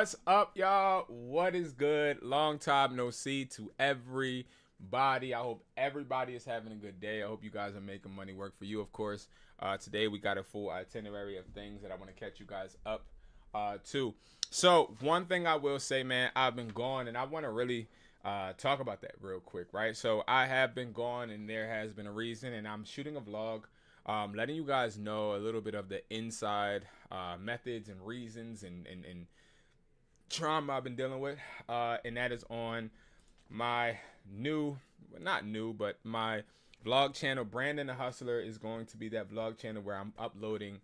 What's up, y'all? What is good? Long time no see to everybody. I hope everybody is having a good day. I hope you guys are making money work for you, of course. Today we got a full itinerary of things that I want to catch you guys up to. So one thing I will say, man, I've been gone, and I want to really talk about that real quick, right? So I have been gone, and there has been a reason, and I'm shooting a vlog letting you guys know a little bit of the inside methods and reasons and trauma I've been dealing with, and that is on my my vlog channel. Brandon the Hustler is going to be that vlog channel where I'm uploading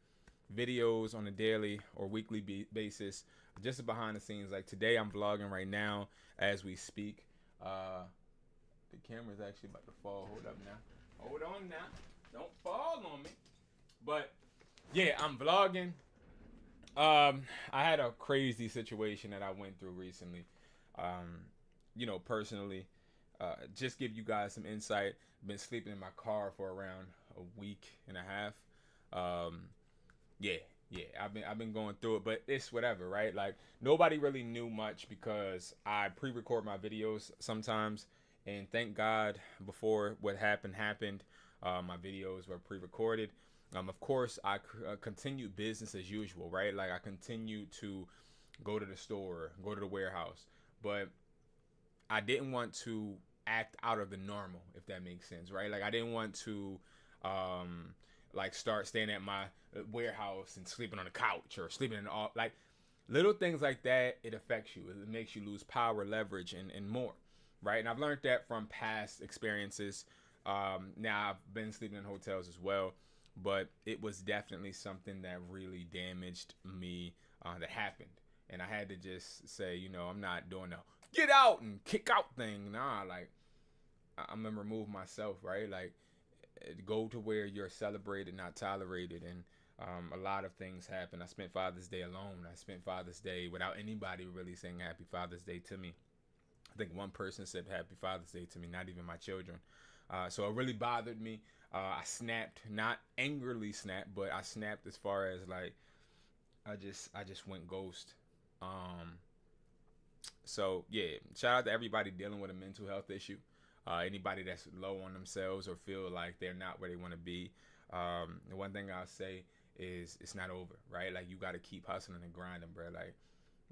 videos on a daily or weekly basis, just behind the scenes. Like today I'm vlogging right now as we speak. The camera's actually about to fall. Hold up now. Hold on now. Don't fall on me. But yeah, I'm vlogging. I had a crazy situation that I went through recently. Personally, just give you guys some insight. Been sleeping in my car for around a week and a half. I've been going through it, but it's whatever, right? Like nobody really knew much because I pre-record my videos sometimes, and thank God before what happened, my videos were pre-recorded. Of course, I continued business as usual, right? Like I continued to go to the store, go to the warehouse, but I didn't want to act out of the normal, if that makes sense, right? Like I didn't want to start staying at my warehouse and sleeping on the couch or sleeping in all like little things like that. It affects you. It makes you lose power, leverage, and more, right? And I've learned that from past experiences. Now I've been sleeping in hotels as well. But it was definitely something that really damaged me that happened. And I had to just say, I'm not doing the get out and kick out thing. Nah, like, I'm going to remove myself, right? Like, go to where you're celebrated, not tolerated. And a lot of things happen. I spent Father's Day alone. I spent Father's Day without anybody really saying Happy Father's Day to me. I think one person said Happy Father's Day to me, not even my children. So it really bothered me. I snapped, not angrily snapped, but I snapped as far as like, I just went ghost. So yeah, shout out to everybody dealing with a mental health issue. Anybody that's low on themselves or feel like they're not where they want to be. The one thing I'll say is it's not over, right? Like you got to keep hustling and grinding, bro. Like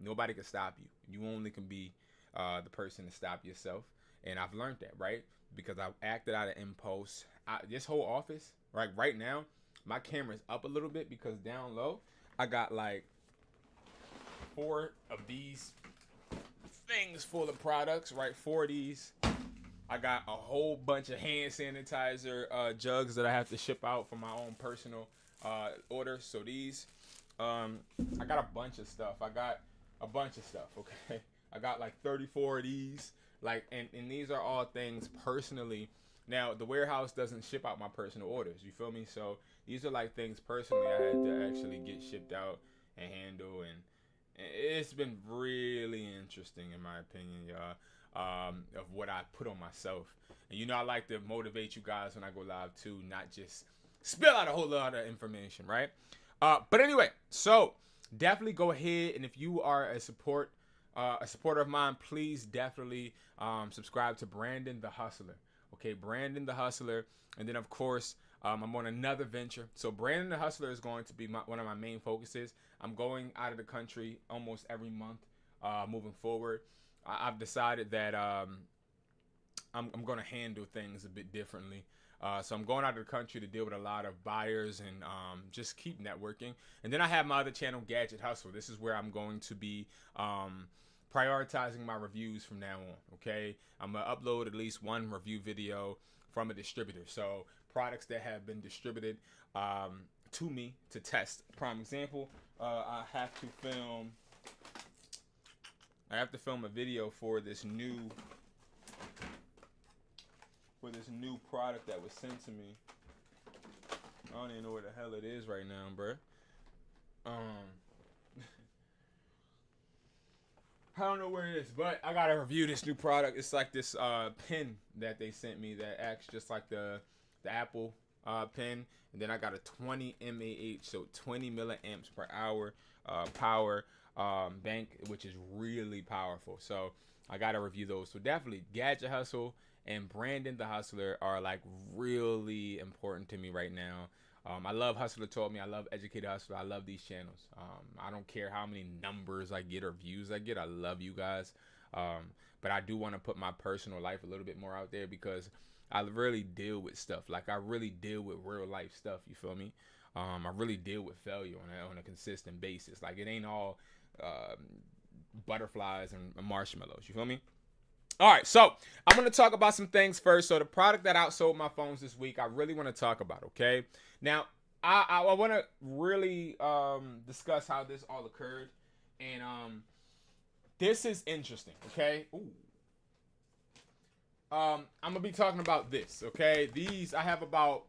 nobody can stop you. You only can be the person to stop yourself. And I've learned that, right? Because I've acted out of impulse. This whole office, right now, my camera's up a little bit because down low, I got like 4 of these things full of products, right? 4 of these I got a whole bunch of hand sanitizer jugs that I have to ship out for my own personal orders. So these, I got a bunch of stuff. I got a bunch of stuff. Okay, I got like 34 of these. Like, and these are all things personally. Now the warehouse doesn't ship out my personal orders. You feel me? So these are like things personally I had to actually get shipped out and handle, and it's been really interesting in my opinion, y'all. Of what I put on myself. And you know, I like to motivate you guys when I go live too, not just spill out a whole lot of information, right? But anyway, so definitely go ahead, and if you are a supporter of mine, please definitely subscribe to Brandon the Hustler. Okay, Brandon the Hustler, and then of course I'm on another venture. So Brandon the Hustler is going to be one of my main focuses. I'm going out of the country almost every month moving forward. I've decided that I'm going to handle things a bit differently. So I'm going out of the country to deal with a lot of buyers and just keep networking. And then I have my other channel, Gadget Hustle. This is where I'm going to be prioritizing my reviews from now on. Okay, I'm going to upload at least one review video from a distributor. So products that have been distributed to me to test. Prime example, I have to film a video for this new product that was sent to me. I don't even know where the hell it is right now, bro. I don't know where it is, but I gotta review this new product. It's like this pen that they sent me that acts just like the Apple pen, and then I got a 20 mAh, so 20 milliamps per hour power bank, which is really powerful. So I gotta review those. So definitely Gadget Hustle and Brandon the Hustler are like really important to me right now. I love HustlerTaughtMe. I love Educated Hustler. I love these channels. I don't care how many numbers I get or views I get. I love you guys. But I do want to put my personal life a little bit more out there because I really deal with stuff. Like I really deal with real life stuff. You feel me? I really deal with failure on a consistent basis. Like it ain't all butterflies and marshmallows. You feel me? All right, so I'm going to talk about some things first. So the product that outsold my phones this week, I really want to talk about, okay? Now, I want to really discuss how this all occurred. And this is interesting, okay? Ooh. I'm going to be talking about this, okay? I have about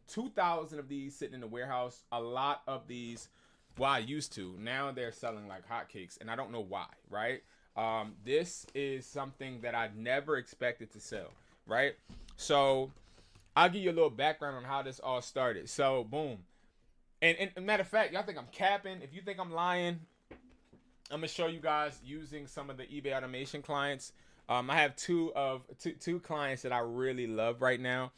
2,000 of these sitting in the warehouse. A lot of these, well, I used to. Now they're selling like hotcakes, and I don't know why, right? This is something that I never expected to sell, right? So I'll give you a little background on how this all started. So boom. And matter of fact, y'all think I'm capping. If you think I'm lying, I'm gonna show you guys using some of the eBay automation clients. I have two clients that I really love right now.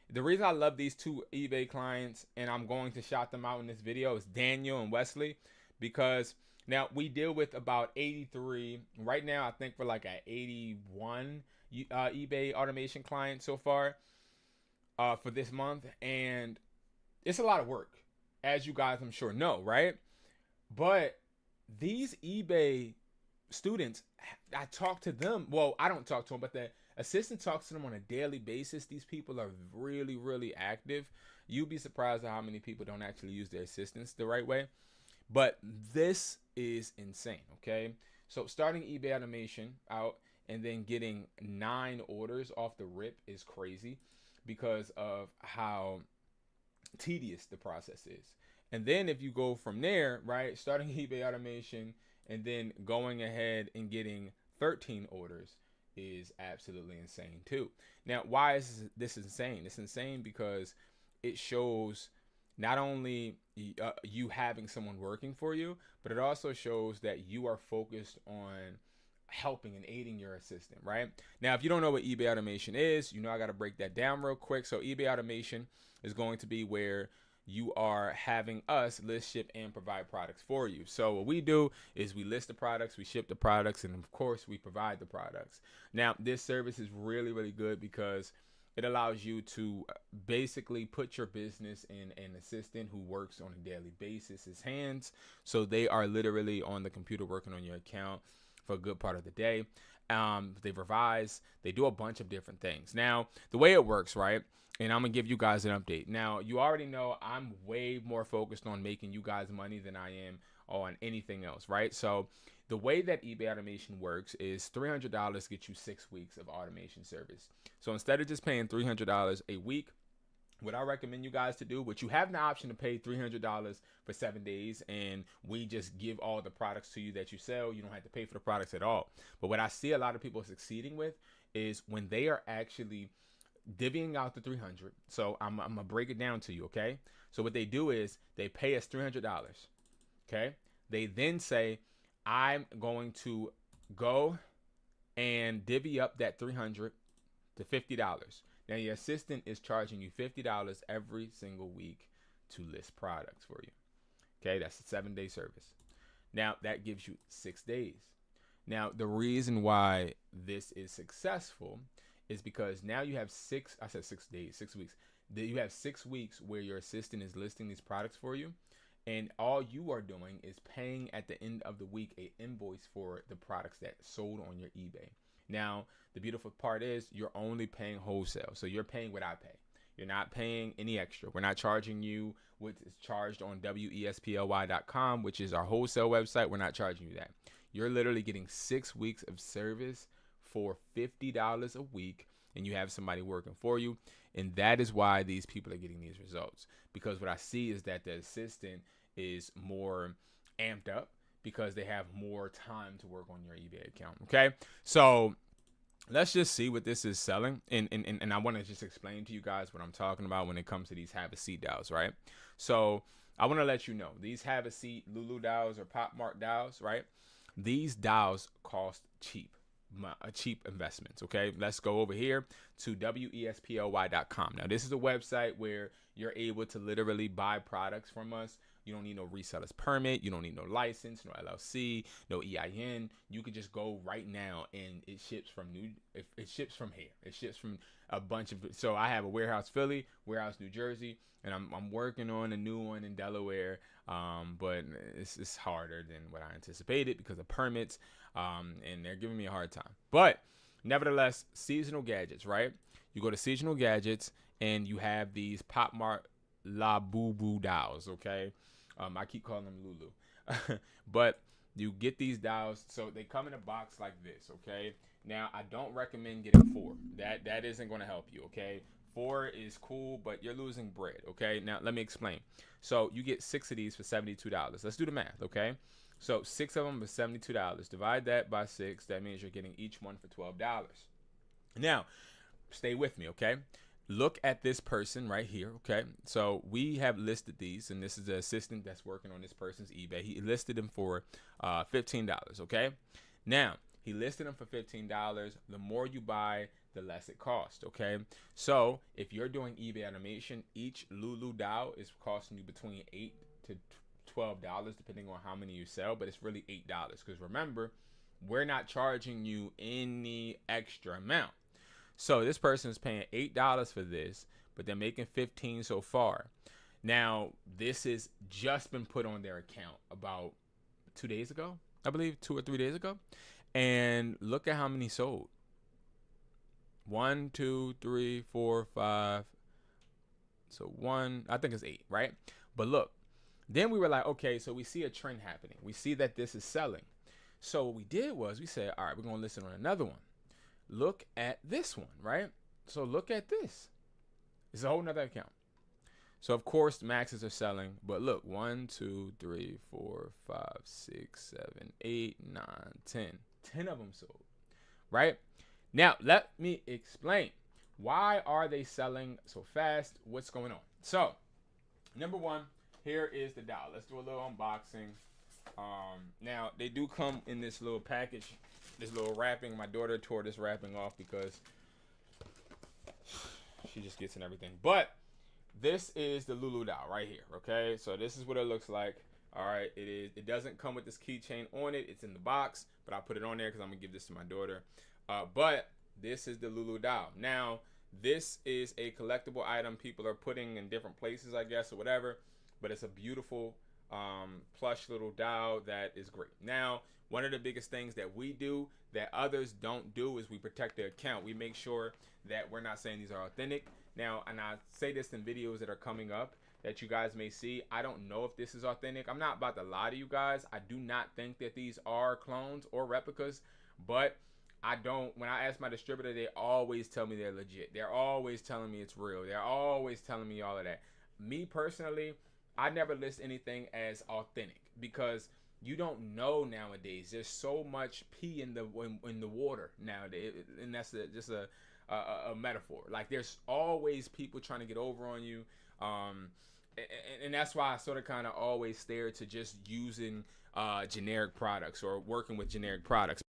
The reason I love these two eBay clients, and I'm going to shout them out in this video, is Daniel and Wesley, because now we deal with about 83 right now. I think we're like at 81 eBay automation clients so far for this month, and it's a lot of work, as you guys I'm sure know, right? But these eBay students, I talk to them. Well, I don't talk to them, but the assistant talks to them on a daily basis. These people are really, really active. You'd be surprised at how many people don't actually use their assistants the right way. But this is insane, okay? So starting eBay automation out and then getting 9 orders off the rip is crazy because of how tedious the process is. And then if you go from there, right, starting eBay automation and then going ahead and getting 13 orders is absolutely insane too. Now, why is this insane? It's insane because it shows not only you having someone working for you, but it also shows that you are focused on helping and aiding your assistant, right? Now, if you don't know what eBay automation is, you know I got to break that down real quick. So eBay automation is going to be where you are having us list, ship, and provide products for you. So what we do is we list the products, we ship the products, and of course we provide the products. Now, this service is really, really good because it allows you to basically put your business in an assistant who works on a daily basis, his hands. So they are literally on the computer working on your account for a good part of the day. They revise. They do a bunch of different things. Now, the way it works, right? And I'm going to give you guys an update. Now, you already know I'm way more focused on making you guys money than I am on anything else, right? So the way that eBay automation works is $300 gets you 6 weeks of automation service. So instead of just paying $300 a week, what I recommend you guys to do, which you have the option to pay $300 for 7 days, and we just give all the products to you that you sell. You don't have to pay for the products at all. But what I see a lot of people succeeding with is when they are actually divvying out the 300. So I'm gonna break it down to you, okay? So what they do is they pay us $300, okay? They then say, I'm going to go and divvy up that $300 to $50. Now your assistant is charging you $50 every single week to list products for you. Okay, that's a 7-day service. Now that gives you 6 days. Now the reason why this is successful is because now you have 6 days, 6 weeks. You have 6 weeks where your assistant is listing these products for you, and all you are doing is paying at the end of the week a invoice for the products that sold on your eBay. Now, the beautiful part is you're only paying wholesale. So you're paying what I pay. You're not paying any extra. We're not charging you what is charged on wesply.com, which is our wholesale website. We're not charging you that. You're literally getting 6 weeks of service for $50 a week, and you have somebody working for you. And that is why these people are getting these results. Because what I see is that the assistant is more amped up because they have more time to work on your eBay account. Okay, so let's just see what this is selling. And I want to just explain to you guys what I'm talking about when it comes to these have a seat dials, right? So I want to let you know these have a seat Lulu dials or Pop Mart dials, right? These dials cost cheap investments. Okay, let's go over here to wesply.com. Now this is a website where you're able to literally buy products from us. You don't need no reseller's permit. You don't need no license, no LLC, no EIN. You could just go right now, and it ships from it ships from here. It ships from a bunch of. So I have a warehouse Philly, warehouse New Jersey, and I'm working on a new one in Delaware. But it's harder than what I anticipated because of permits. And they're giving me a hard time. But nevertheless, seasonal gadgets, right? You go to seasonal gadgets, and you have these Pop Mart La Boo Boo dials, okay? I keep calling them Lulu. But you get these dials, so they come in a box like this, okay? Now, I don't recommend getting 4. That isn't going to help you, okay? 4 is cool, but you're losing bread, okay? Now, let me explain. So you get 6 of these for $72. Let's do the math, okay? So 6 of them is $72. Divide that by 6. That means you're getting each one for $12. Now, stay with me, okay? Look at this person right here, okay? So we have listed these, and this is the assistant that's working on this person's eBay. He listed them for $15, okay? Now, he listed them for $15. The more you buy, the less it costs, okay? So if you're doing eBay automation, each Lulu dial is costing you between $8 to $12, depending on how many you sell, but it's really $8 because remember, we're not charging you any extra amount. So this person is paying $8 for this, but they're making $15 so far. Now, this has just been put on their account about 2 days ago, I believe, 2 or 3 days ago. And look at how many sold. 1, 2, 3, 4, 5. So 1, I think it's 8, right? But look, then we were like, okay, so we see a trend happening. We see that this is selling. So what we did was we said, all right, we're going to listen on another one. Look at this one, right? So look at this. It's a whole nother account. So of course the maxes are selling, but look, 1, 2, 3, 4, 5, 6, 7, 8, 9, 10. 10 of them sold, right? Now let me explain. Why are they selling so fast? What's going on? So number one, here is the dial. Let's do a little unboxing. Now they do come in this little package, this little wrapping. My daughter tore this wrapping off because she just gets in everything. But this is the Lulu dial right here, okay? So this is what it looks like. All right, it is. It doesn't come with this keychain on it. It's in the box, but I'll put it on there because I'm gonna give this to my daughter. But this is the Lulu dial. Now, this is a collectible item people are putting in different places, I guess, or whatever. But it's a beautiful plush little dial that is great. Now, one of the biggest things that we do that others don't do is we protect the account. We make sure that we're not saying these are authentic. Now, and I say this in videos that are coming up that you guys may see. I don't know if this is authentic. I'm not about to lie to you guys. I do not think that these are clones or replicas, but I don't, when I ask my distributor, they always tell me they're legit. They're always telling me it's real. They're always telling me all of that. Me personally, I never list anything as authentic because you don't know nowadays. There's so much pee in the water nowadays, and that's just a metaphor. Like there's always people trying to get over on you, and that's why I sort of kind of always steer to just using generic products or working with generic products.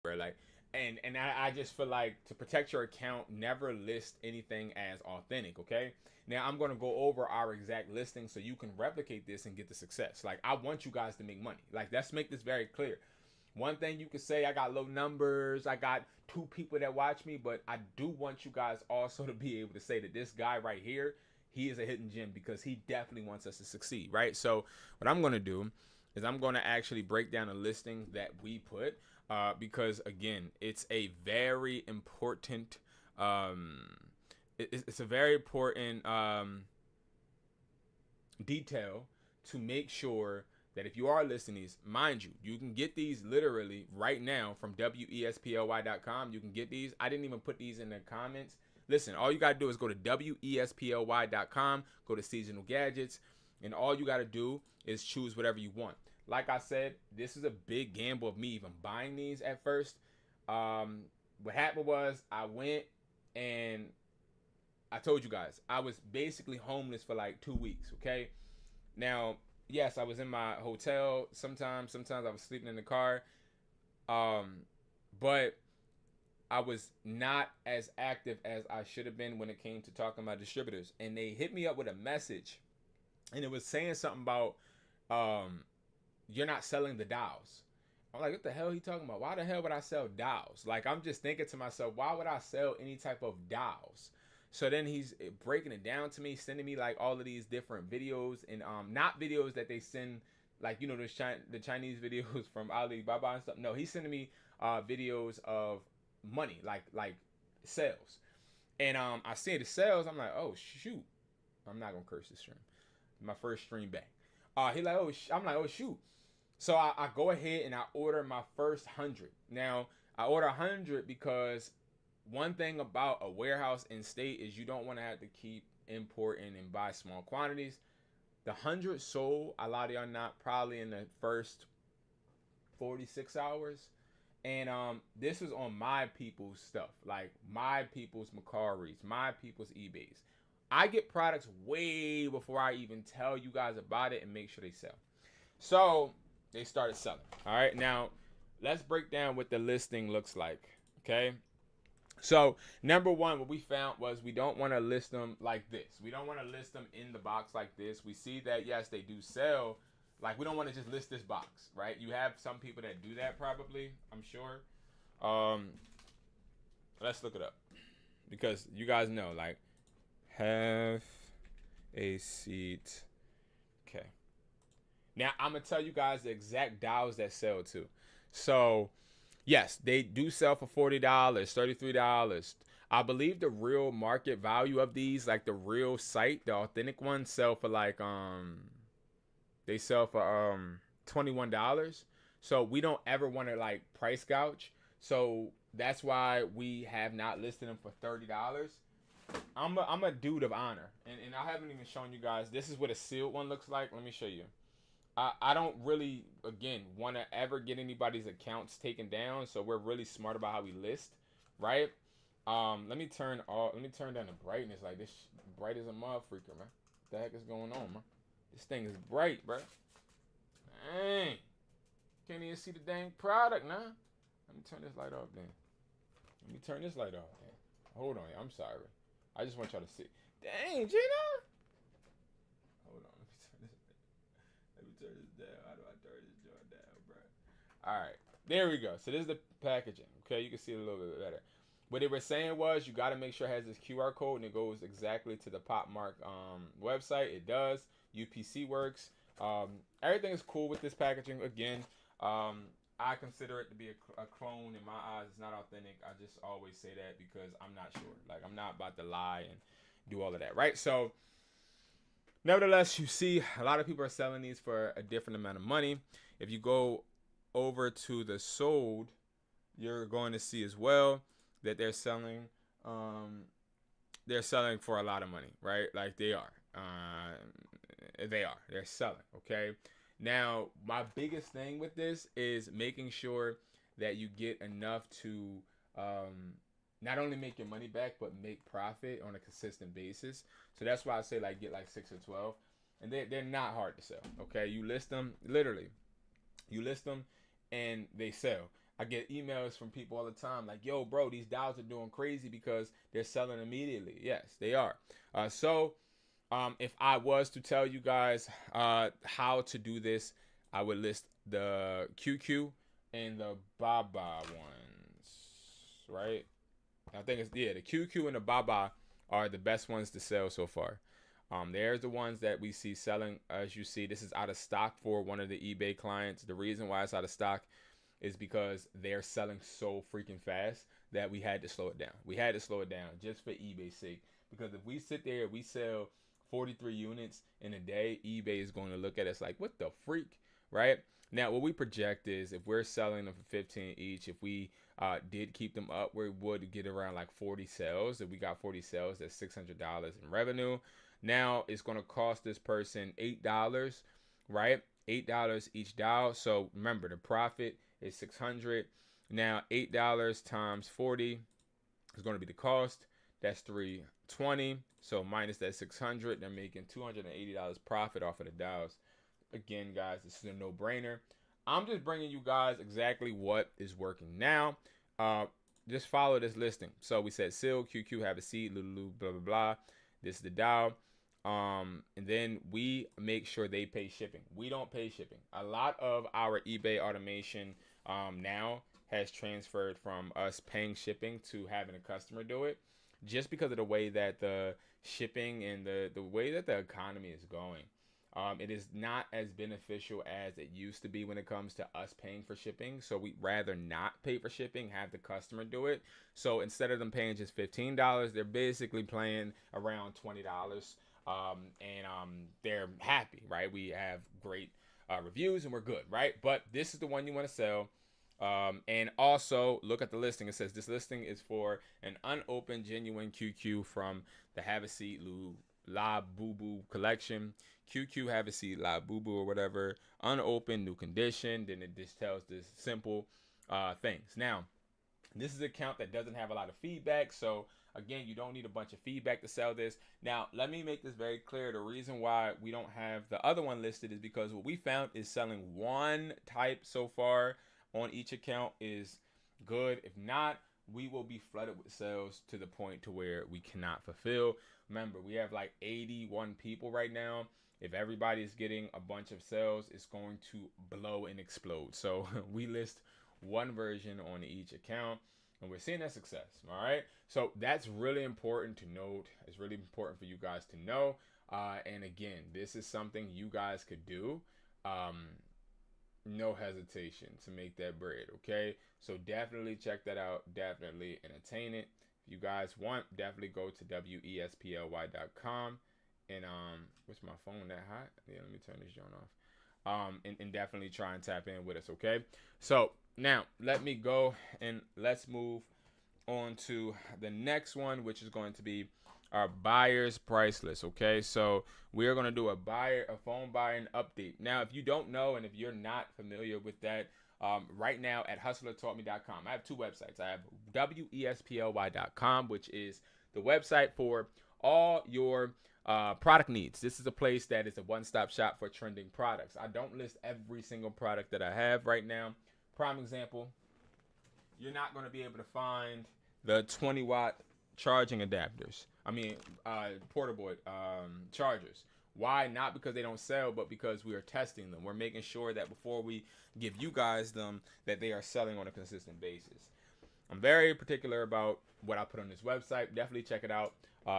Like, and I just feel like to protect your account, never list anything as authentic. Okay. Now I'm gonna go over our exact listing so you can replicate this and get the success. Like I want you guys to make money. Like let's make this very clear. One thing you could say, I got low numbers, I got 2 people that watch me, but I do want you guys also to be able to say that this guy right here, he is a hidden gem because he definitely wants us to succeed, right? So what I'm gonna do is I'm gonna actually break down a listing that we put because again, it's a very important, it's a very important detail to make sure that if you are listing these, mind you, you can get these literally right now from wesply.com. You can get these. I didn't even put these in the comments. Listen, all you got to do is go to wesply.com, go to seasonal gadgets, and all you got to do is choose whatever you want. Like I said, this is a big gamble of me even buying these at first. What happened was I went and I told you guys, I was basically homeless for like 2 weeks, okay? Now, yes, I was in my hotel. Sometimes I was sleeping in the car. But I was not as active as I should have been when it came to talking to my distributors. And they hit me up with a message. And it was saying something about you're not selling the dials. I'm like, what the hell are he talking about? Why the hell would I sell dials? Like, I'm just thinking to myself, why would I sell any type of dials? So then he's breaking it down to me, sending me like all of these different videos and not videos that they send like, you know, the Chinese videos from Alibaba and stuff. No, he's sending me videos of money, like sales. And I see the sales. I'm like, oh shoot, I'm not gonna curse this stream. My first stream back. He like, oh, I'm like, oh shoot. So I go ahead and I order my first 100. Now I order 100 because one thing about a warehouse in state is you don't want to have to keep importing and buy small quantities. The 100 sold, a lot of y'all not probably in the first 46 hours. And this was on my people's stuff, like my people's Macaris, my people's eBays. I get products way before I even tell you guys about it and make sure they sell. So they started selling. All right, now let's break down what the listing looks like. Okay. So number one, what we found was we don't want to list them like this. We don't want to list them in the box like this. We see that, yes, they do sell. Like, we don't want to just list this box, right? You have some people that do that probably, I'm sure. Let's look it up. Because you guys know, like, have a seat. Okay. Now, I'm going to tell you guys the exact dials that sell too. So yes, they do sell for $40, $33. I believe the real market value of these, like the real site, the authentic ones, sell for like they sell for $21. So we don't ever want to like price gouge. So that's why we have not listed them for $30. I'm a dude of honor, and I haven't even shown you guys. This is what a sealed one looks like. Let me show you. I don't really, again, want to ever get anybody's accounts taken down, so we're really smart about how we list, right? Let me turn down the brightness. Like, this bright as a motherfucker, man. What the heck is going on, man? This thing is bright, bro. Dang. Can't even see the dang product, nah. Let me turn this light off then. Hold on, I'm sorry. I just want y'all to see. Dang, Gina. Hold on, let me turn this down. How do I turn this joint down, bro? All right, there we go. So this is the packaging. Okay, you can see it a little bit better. what they were saying was you got to make sure it has this QR code and it goes exactly to the Pop Mark website. It does. UPC works. Everything is cool with this packaging. Again, I consider it to be a clone. In my eyes, it's not authentic. I just always say that because I'm not sure. Like, I'm not about to lie and do all of that, right? So, nevertheless, you see a lot of people are selling these for a different amount of money. If you go over to the sold, you're going to see as well that they're selling for a lot of money, right? Like they are. They're selling, okay? Now, my biggest thing with this is making sure that you get enough to not only make your money back, but make profit on a consistent basis. So that's why I say like get like 6 or 12. And they're not hard to sell, okay? You list them, literally. You list them and they sell. I get emails from people all the time like, yo, bro, these dials are doing crazy because they're selling immediately. Yes, they are. If I was to tell you guys how to do this, I would list the QQ and the Baba ones, right? I think it's, the QQ and the Baba are the best ones to sell so far. There's the ones that we see selling. As you see, this is out of stock for one of the eBay clients. The reason why it's out of stock is because they're selling so freaking fast that we had to slow it down. We had to slow it down just for eBay's sake. Because if we sit there, we sell 43 units in a day, eBay is going to look at us like, what the freak, right? Now, what we project is if we're selling them for 15 each, if we did keep them up, we would get around like 40 sales. If we got 40 sales, that's $600 in revenue. Now, it's going to cost this person $8, right? $8 each dial. So remember, the profit is $600. Now, $8 times 40 is going to be the cost. That's $320. So minus that $600, they're making $280 profit off of the dials. Again, guys, this is a no-brainer. I'm just bringing you guys exactly what is working now. Just follow this listing. So we said Seal, QQ, have a seat, Lulu, blah, blah, blah. This is the dial. And then we make sure they pay shipping. We don't pay shipping. A lot of our eBay automation now has transferred from us paying shipping to having a customer do it, just because of the way that the shipping and the way that the economy is going. It is not as beneficial as it used to be when it comes to us paying for shipping. So we'd rather not pay for shipping, have the customer do it. So instead of them paying just $15, they're basically paying around $20. They're happy, right? We have great reviews and we're good, right? But this is the one you want to sell. And also look at the listing. It says this listing is for an unopened genuine QQ from the Have a Seat Lulu La Boo Boo collection. QQ Have a Seat La Boo Boo or whatever. Unopened, new condition. Then it just tells this simple things. Now, this is an account that doesn't have a lot of feedback. So again, you don't need a bunch of feedback to sell this. Now, let me make this very clear. The reason why we don't have the other one listed is because what we found is selling one type so far on each account is good. If not, we will be flooded with sales to the point to where we cannot fulfill. Remember, we have like 81 people right now. If everybody is getting a bunch of sales, it's going to blow and explode. So we list one version on each account and we're seeing that success. All right. So that's really important to note. It's really important for you guys to know. And again, this is something you guys could do. No hesitation to make that bread. Okay. So definitely check that out. Definitely entertain it. If you guys want, definitely go to wesply.com. And what's my phone that hot? Yeah, let me turn this joint off. And definitely try and tap in with us, okay? So now let me go and let's move on to the next one, which is going to be our buyer's price list, okay? So we're going to do a phone buying update. Now, if you don't know and if you're not familiar with that, right now at HustlerTaughtMe.com, I have two websites. I have wesply.com, which is the website for all your product needs. This is a place that is a one-stop shop for trending products. I don't list every single product that I have right now. Prime example, you're not going to be able to find the 20-watt charging adapters. Portable chargers. Why? Not because they don't sell, but because we are testing them. We're making sure that before we give you guys them, that they are selling on a consistent basis. I'm very particular about what I put on this website. Definitely check it out.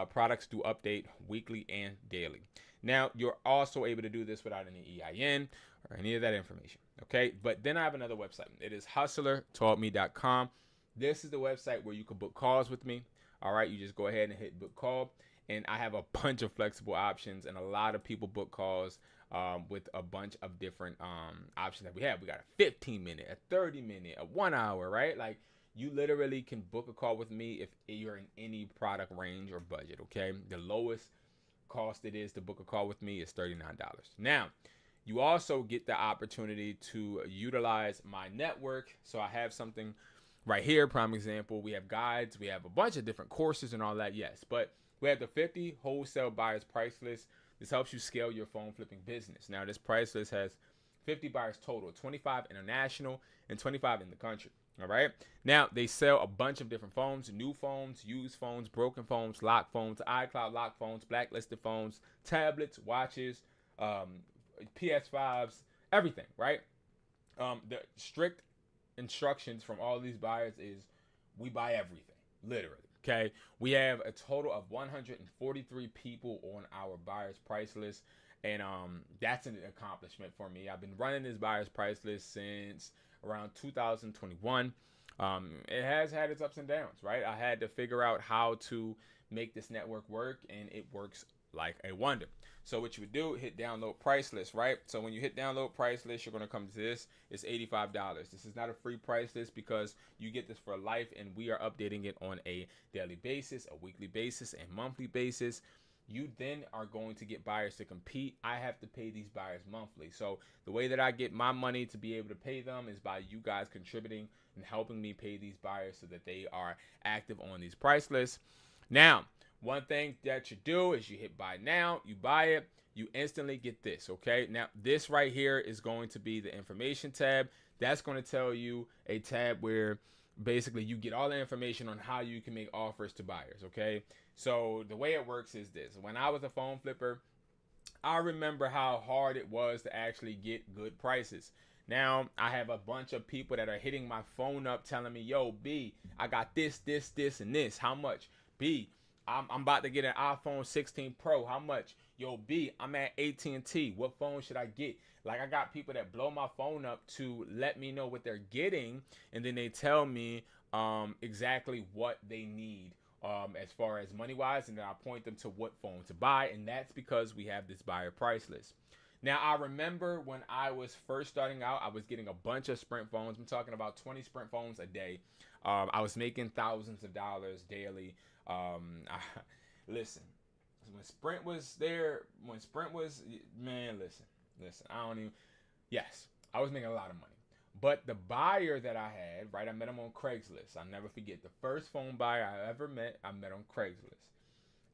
Products do update weekly and daily. Now, you're also able to do this without any EIN or any of that information. Okay, but then I have another website. It is HustlerTaughtMe.com. This is the website where you can book calls with me. All right, you just go ahead and hit book call, and I have a bunch of flexible options, and a lot of people book calls with a bunch of different options that we have. We got a 15-minute, a 30-minute, a 1 hour, right? Like, you literally can book a call with me if you're in any product range or budget, okay? The lowest cost it is to book a call with me is $39. Now, you also get the opportunity to utilize my network. So I have something right here, prime example. We have guides, we have a bunch of different courses and all that, yes. But we have the 50 wholesale buyers price list. This helps you scale your phone flipping business. Now, this price list has 50 buyers total, 25 international and 25 in the country. All right. Now, they sell a bunch of different phones, new phones, used phones, broken phones, lock phones, iCloud lock phones, blacklisted phones, tablets, watches, PS5s, everything, right? The strict instructions from all these buyers is we buy everything, literally. Okay. We have a total of 143 people on our buyer's price list. And that's an accomplishment for me. I've been running this buyer's price list since around 2021. It has had its ups and downs, right? I had to figure out how to make this network work, and it works like a wonder. So what you would do, hit download price list, right? So when you hit download price list, you're going to come to this. It's $85. This is not a free price list because you get this for life, and we are updating it on a daily basis, a weekly basis, and monthly basis. You then are going to get buyers to compete. I have to pay these buyers monthly. So the way that I get my money to be able to pay them is by you guys contributing and helping me pay these buyers so that they are active on these price lists. Now, one thing that you do is you hit buy now, you buy it, you instantly get this, okay? Now, this right here is going to be the information tab. That's going to tell you a tab where basically you get all the information on how you can make offers to buyers, okay? So the way it works is this. When I was a phone flipper, I remember how hard it was to actually get good prices. Now, I have a bunch of people that are hitting my phone up telling me, yo, B, I got this, this, this, and this. How much? B, I'm about to get an iPhone 16 Pro. How much? Yo, B, I'm at AT&T. What phone should I get? Like, I got people that blow my phone up to let me know what they're getting, and then they tell me exactly what they need as far as money-wise, and then I point them to what phone to buy, and that's because we have this buyer price list. Now, I remember when I was first starting out, I was getting a bunch of Sprint phones. I'm talking about 20 Sprint phones a day. I was making thousands of dollars daily. Listen, when Sprint was there, man, listen, I don't even, yes, I was making a lot of money. But the buyer that I had, right, I met him on Craigslist. I'll never forget. The first phone buyer I ever met, I met on Craigslist.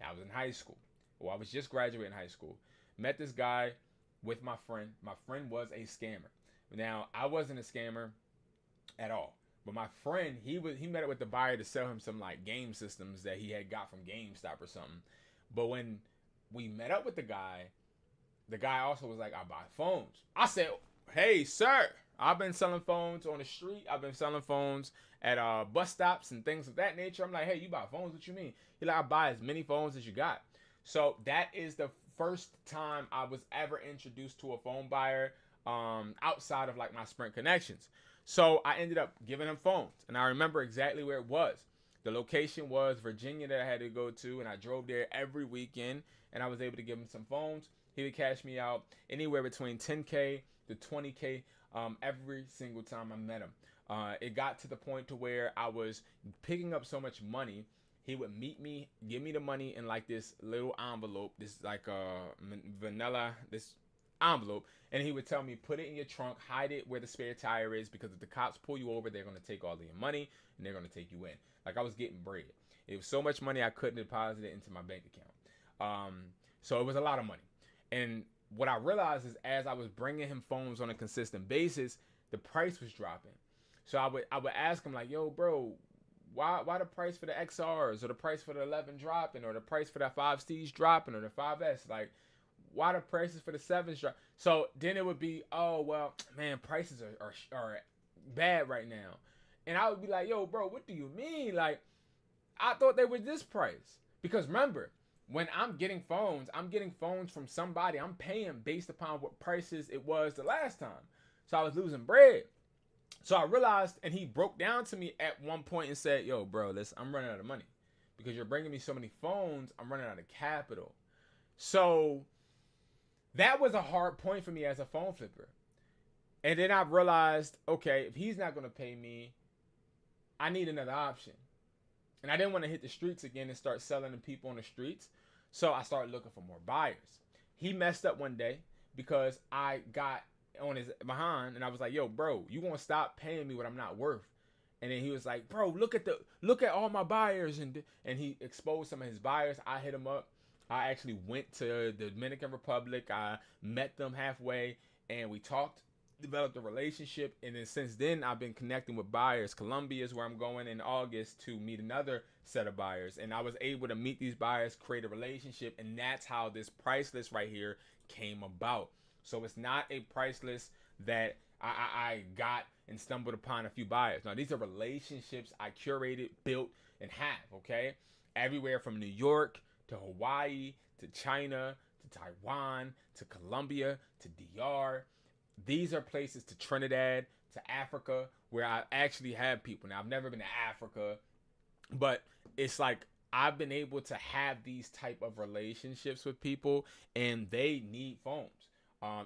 I was in high school. Well, I was just graduating high school. Met this guy with my friend. My friend was a scammer. Now, I wasn't a scammer at all. But my friend, he met up with the buyer to sell him some like game systems that he had got from GameStop or something. But when we met up with the guy also was like, I buy phones. I said, hey, sir, I've been selling phones on the street. I've been selling phones at bus stops and things of that nature. I'm like, hey, you buy phones? What you mean? He's like, I buy as many phones as you got. So that is the first time I was ever introduced to a phone buyer outside of like my Sprint connections. So I ended up giving him phones, and I remember exactly where it was. The location was Virginia that I had to go to, and I drove there every weekend, and I was able to give him some phones. He would cash me out anywhere between $10K to $20K every single time I met him. It got to the point to where I was picking up so much money. He would meet me, give me the money in like this little envelope, this like vanilla, this envelope, and he would tell me, put it in your trunk, hide it where the spare tire is, because if the cops pull you over, they're going to take all of your money and they're going to take you in. Like, I was getting bread. It was so much money I couldn't deposit it into my bank account. So it was a lot of money. And what I realized is as I was bringing him phones on a consistent basis, the price was dropping. So I would ask him like, yo, bro, why the price for the XRs or the price for the 11 dropping or the price for that 5Cs dropping or the 5S? Like, why the prices for the 7s drop? So then it would be, oh, well, man, prices are bad right now. And I would be like, yo, bro, what do you mean? Like, I thought they were this price. Because remember, when I'm getting phones from somebody. I'm paying based upon what prices it was the last time. So I was losing bread. So I realized, and he broke down to me at one point and said, yo, bro, listen, I'm running out of money. Because you're bringing me so many phones, I'm running out of capital. So that was a hard point for me as a phone flipper. And then I realized, okay, if he's not going to pay me, I need another option. And I didn't want to hit the streets again and start selling to people on the streets. So I started looking for more buyers. He messed up one day because I got on his behind and I was like, yo, bro, you gonna stop paying me what I'm not worth. And then he was like, bro, look at all my buyers. And he exposed some of his buyers. I hit him up. I actually went to the Dominican Republic. I met them halfway and we talked, developed a relationship. And then since then, I've been connecting with buyers. Colombia is where I'm going in August to meet another set of buyers. And I was able to meet these buyers, create a relationship. And that's how this price list right here came about. So it's not a price list that I got and stumbled upon a few buyers. Now, these are relationships I curated, built, and have, okay? Everywhere from New York to Hawaii to China to Taiwan to Colombia to DR. These are places to Trinidad to Africa where I actually have people. Now, I've never been to Africa, but it's like I've been able to have these type of relationships with people and they need phones.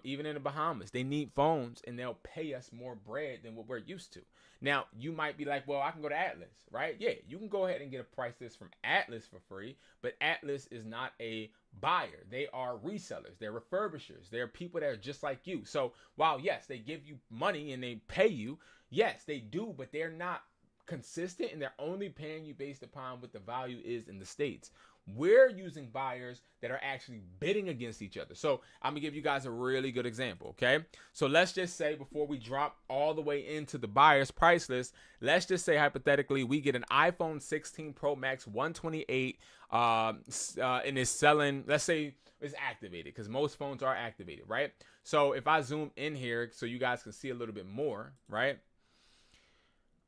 Even in the Bahamas, they need phones and they'll pay us more bread than what we're used to. Now, you might be like, well, I can go to Atlas, right? Yeah, you can go ahead and get a price list from Atlas for free, but Atlas is not a buyer. They are resellers. They're refurbishers. They're people that are just like you. So while, yes, they give you money and they pay you, yes, they do, but they're not consistent and they're only paying you based upon what the value is in the States. We're using buyers that are actually bidding against each other. So I'm gonna give you guys a really good example, okay? So let's just say before we drop all the way into the buyer's price list, let's just say hypothetically we get an iPhone 16 Pro Max 128 and it's selling, let's say it's activated because most phones are activated, right? So if I zoom in here so you guys can see a little bit more, right?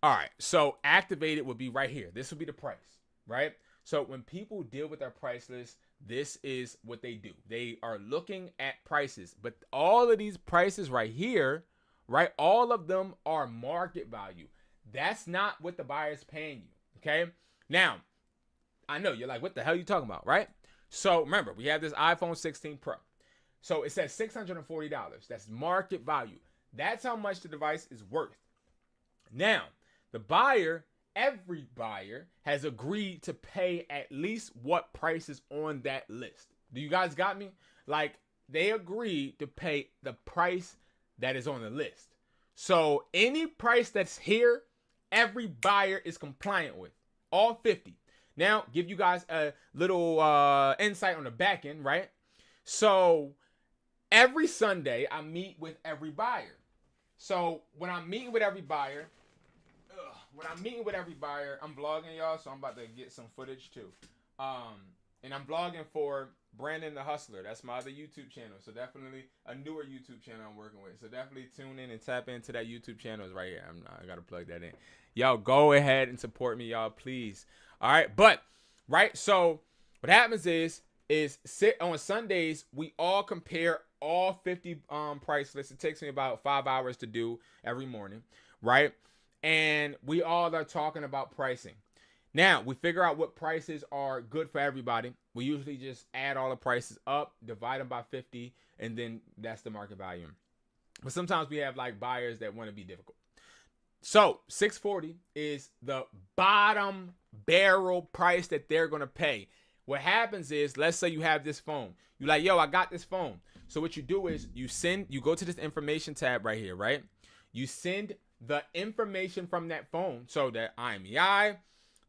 All right, so activated would be right here. This would be the price, right? So when people deal with our price list, this is what they do. They are looking at prices, but all of these prices right here, right? All of them are market value. That's not what the buyer's paying you, okay? Now, I know you're like, what the hell are you talking about, right? So remember, we have this iPhone 16 Pro. So it says $640. That's market value. That's how much the device is worth. Now, the buyer, every buyer has agreed to pay at least what price is on that list. Do you guys got me? Like, they agreed to pay the price that is on the list. So any price that's here, every buyer is compliant with. All 50. Now, give you guys a little insight on the back end, right? So every Sunday, I meet with every buyer. So when I'm meeting with every buyer, I'm vlogging, y'all, so I'm about to get some footage too. And I'm vlogging for Brandon the Hustler. That's my other YouTube channel. So definitely a newer YouTube channel I'm working with. So definitely tune in and tap into that YouTube channel. It's right here. I got to plug that in. Y'all go ahead and support me, y'all, please. All right. But, right, so what happens is on Sundays, we all compare all 50 price lists. It takes me about 5 hours to do every morning, right? And we all are talking about pricing. Now, we figure out what prices are good for everybody. We usually just add all the prices up, divide them by 50, and then that's the market value. But sometimes we have like buyers that want to be difficult. So $640 is the bottom barrel price that they're going to pay. What happens is, let's say you have this phone. You're like, yo, I got this phone. So what you do is you go to this information tab right here, right? You send the information from that phone. So the IMEI,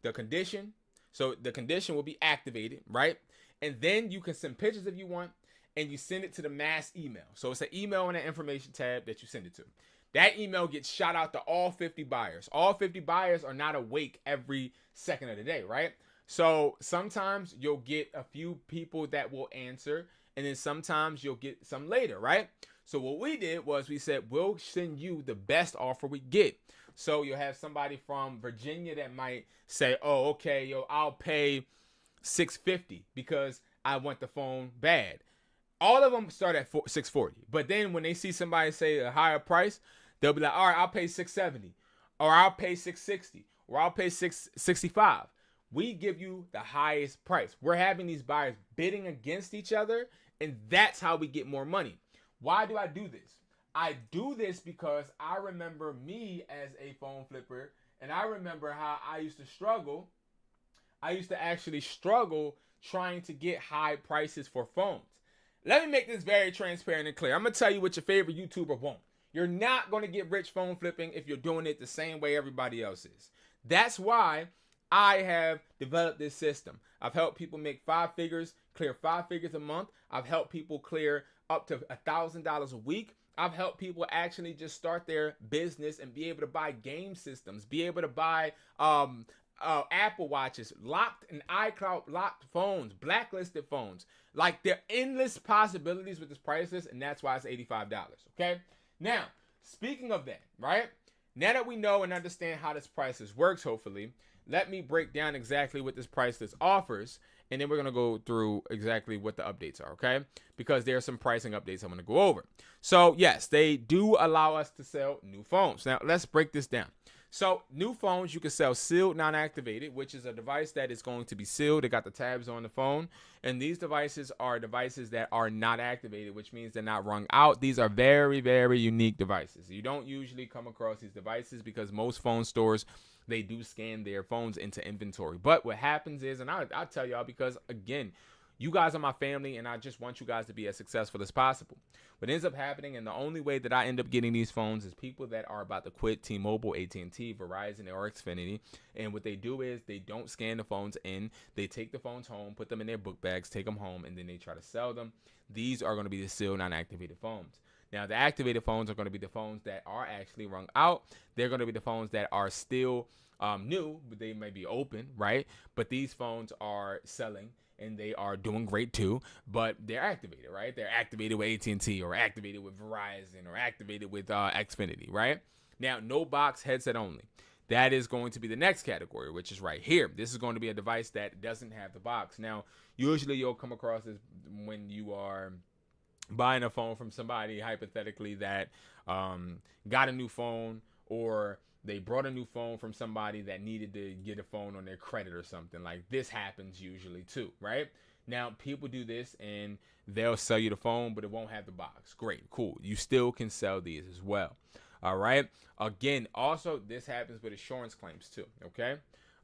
the condition. So the condition will be activated, right? And then you can send pictures if you want, and you send it to the mass email. So it's an email in the information tab that you send it to. That email gets shot out to all 50 buyers. All 50 buyers are not awake every second of the day, right? So sometimes you'll get a few people that will answer, and then sometimes you'll get some later, right? So what we did was we said, we'll send you the best offer we get. So you'll have somebody from Virginia that might say, oh, okay, yo, I'll pay $650 because I want the phone bad. All of them start at $640. But then when they see somebody say a higher price, they'll be like, all right, I'll pay $670, or I'll pay $660, or I'll pay $665. We give you the highest price. We're having these buyers bidding against each other, and that's how we get more money. Why do I do this? I do this because I remember me as a phone flipper, and I remember how I used to struggle. I used to actually struggle trying to get high prices for phones. Let me make this very transparent and clear. I'm going to tell you what your favorite YouTuber won't. You're not going to get rich phone flipping if you're doing it the same way everybody else is. That's why I have developed this system. I've helped people make 5 figures, clear 5 figures a month. I've helped people clear up to $1,000 a week. I've helped people actually just start their business and be able to buy game systems, be able to buy Apple Watches, locked and iCloud locked phones, blacklisted phones. Like, there are endless possibilities with this price list, and that's why it's $85. Okay. Now, speaking of that, right? Now that we know and understand how this price list works, hopefully, let me break down exactly what this price list offers, and then we're going to go through exactly what the updates are, okay? Because there are some pricing updates I'm going to go over. So, yes, they do allow us to sell new phones. Now, let's break this down. So, new phones, you can sell sealed, non-activated, which is a device that is going to be sealed. They got the tabs on the phone. And these devices are devices that are not activated, which means they're not rung out. These are very, very unique devices. You don't usually come across these devices because most phone stores, they do scan their phones into inventory. But what happens is, and I'll tell y'all because, again, you guys are my family, and I just want you guys to be as successful as possible. What ends up happening, and the only way that I end up getting these phones is people that are about to quit T-Mobile, AT&T, Verizon, or Xfinity. And what they do is they don't scan the phones in. They take the phones home, put them in their book bags, take them home, and then they try to sell them. These are going to be the sealed, non-activated phones. Now, the activated phones are going to be the phones that are actually rung out. They're going to be the phones that are still new, but they may be open, right? But these phones are selling, and they are doing great too, but they're activated, right? They're activated with AT&T or activated with Verizon or activated with Xfinity, right? Now, no box, headset only. That is going to be the next category, which is right here. This is going to be a device that doesn't have the box. Now, usually you'll come across this when you are buying a phone from somebody, hypothetically, that got a new phone, or they brought a new phone from somebody that needed to get a phone on their credit or something. Like, this happens usually too, right? Now, people do this and they'll sell you the phone, but it won't have the box. Great, cool. You still can sell these as well. All right. Again, also, this happens with insurance claims too. Okay.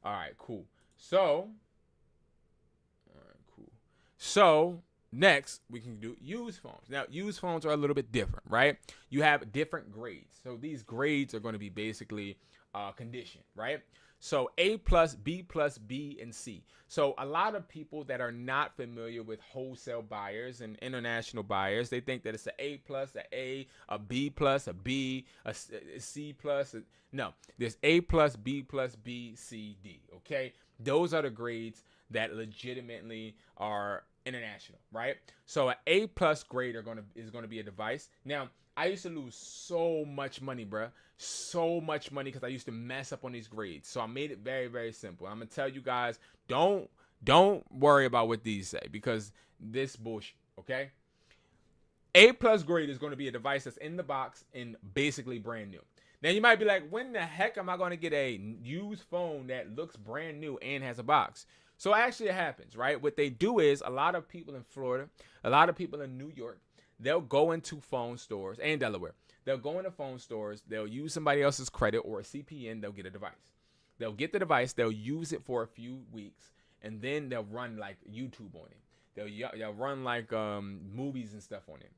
All right, cool. So, next, we can do used phones. Now, used phones are a little bit different, right? You have different grades. So these grades are going to be basically condition, right? So A plus, B plus, B, and C. So a lot of people that are not familiar with wholesale buyers and international buyers, they think that it's an A plus, a B plus, a B, a C plus. No, there's A plus, B, C, D, okay? Those are the grades that legitimately are international, right? So an A plus grade is going to be a device. Now, I used to lose so much money, bruh. So much money because I used to mess up on these grades. So I made it very, very simple. I'm going to tell you guys, don't worry about what these say because this bullshit, okay? A plus grade is going to be a device that's in the box and basically brand new. Now, you might be like, when the heck am I going to get a used phone that looks brand new and has a box? So actually it happens, right? What they do is a lot of people in Florida, a lot of people in New York, they'll go into phone stores, and Delaware. They'll go into phone stores. They'll use somebody else's credit or a CPN. They'll get a device. They'll get the device. They'll use it for a few weeks, and then they'll run like YouTube on it. They'll run like movies and stuff on it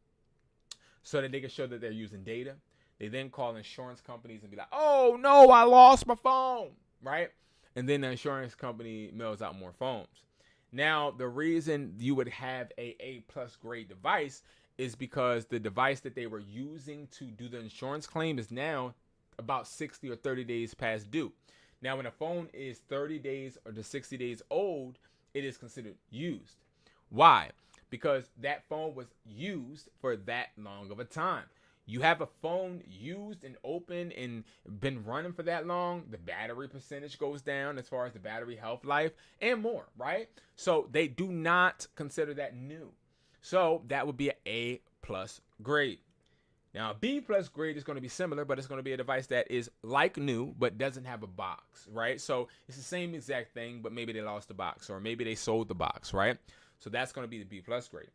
so that they can show that they're using data. They then call insurance companies and be like, oh, no, I lost my phone, right? And then the insurance company mails out more phones. Now, the reason you would have a A+ grade device is because the device that they were using to do the insurance claim is now about 60 or 30 days past due. Now, when a phone is 30 days or to 60 days old, it is considered used. Why? Because that phone was used for that long of a time. You have a phone used and open and been running for that long, the battery percentage goes down as far as the battery health life and more, right? So they do not consider that new. So that would be an A plus grade. Now, a B plus grade is going to be similar, but it's going to be a device that is like new, but doesn't have a box, right? So it's the same exact thing, but maybe they lost the box or maybe they sold the box, right? So that's going to be the B plus grade.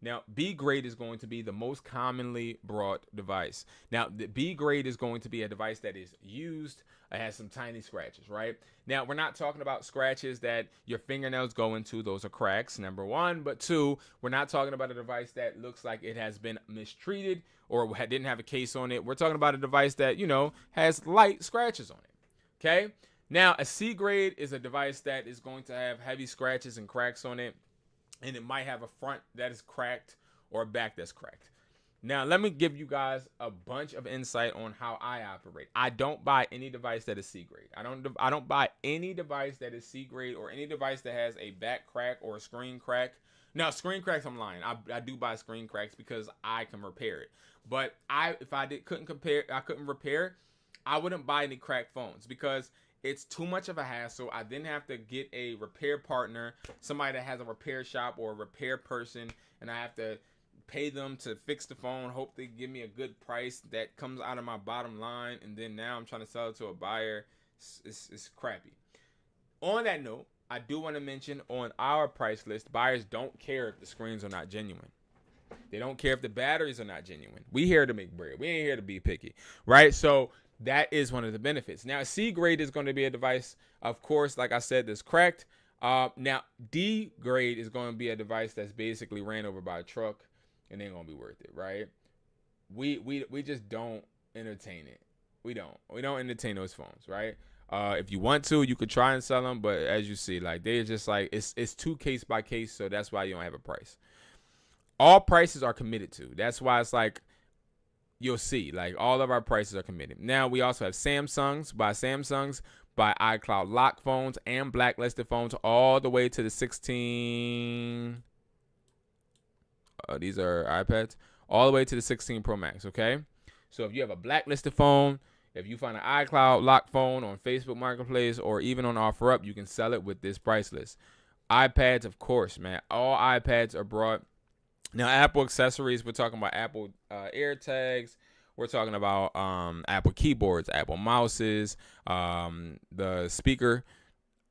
Now, B grade is going to be the most commonly bought device. Now, the B grade is going to be a device that is used. It has some tiny scratches, right? Now, we're not talking about scratches that your fingernails go into. Those are cracks, number one. But two, we're not talking about a device that looks like it has been mistreated or didn't have a case on it. We're talking about a device that, has light scratches on it, okay? Now, a C grade is a device that is going to have heavy scratches and cracks on it. And it might have a front that is cracked or a back that's cracked. Now, let me give you guys a bunch of insight on how I operate. I don't buy any device that is C grade. I don't buy any device that is C grade or any device that has a back crack or a screen crack. Now, screen cracks, I'm lying. I do buy screen cracks because I can repair it. But if I couldn't repair, I wouldn't buy any cracked phones because it's too much of a hassle. I then have to get a repair partner, somebody that has a repair shop or a repair person, and I have to pay them to fix the phone, hope they give me a good price that comes out of my bottom line, and then now I'm trying to sell it to a buyer. It's crappy. On that note, I do want to mention on our price list, buyers don't care if the screens are not genuine. They don't care if the batteries are not genuine. We here to make bread. We ain't here to be picky, right? So that is one of the benefits. Now, C grade is going to be a device, of course, like I said, that's cracked. Now, D grade is going to be a device that's basically ran over by a truck and ain't going to be worth it, right? We just don't entertain it. We don't entertain those phones, right? If you want to, you could try and sell them, but as you see, like they're just like it's too case by case, so that's why you don't have a price. All prices are committed to. That's why it's like you'll see, like all of our prices are committed. Now we also have Samsungs, by iCloud lock phones and blacklisted phones, all the way to the 16. These are iPads, all the way to the 16 Pro Max. Okay, so if you have a blacklisted phone, if you find an iCloud lock phone on Facebook Marketplace or even on OfferUp, you can sell it with this price list. iPads, of course, man. All iPads are brought. Now, Apple accessories, we're talking about Apple AirTags. We're talking about Apple keyboards, Apple mouses, the speaker,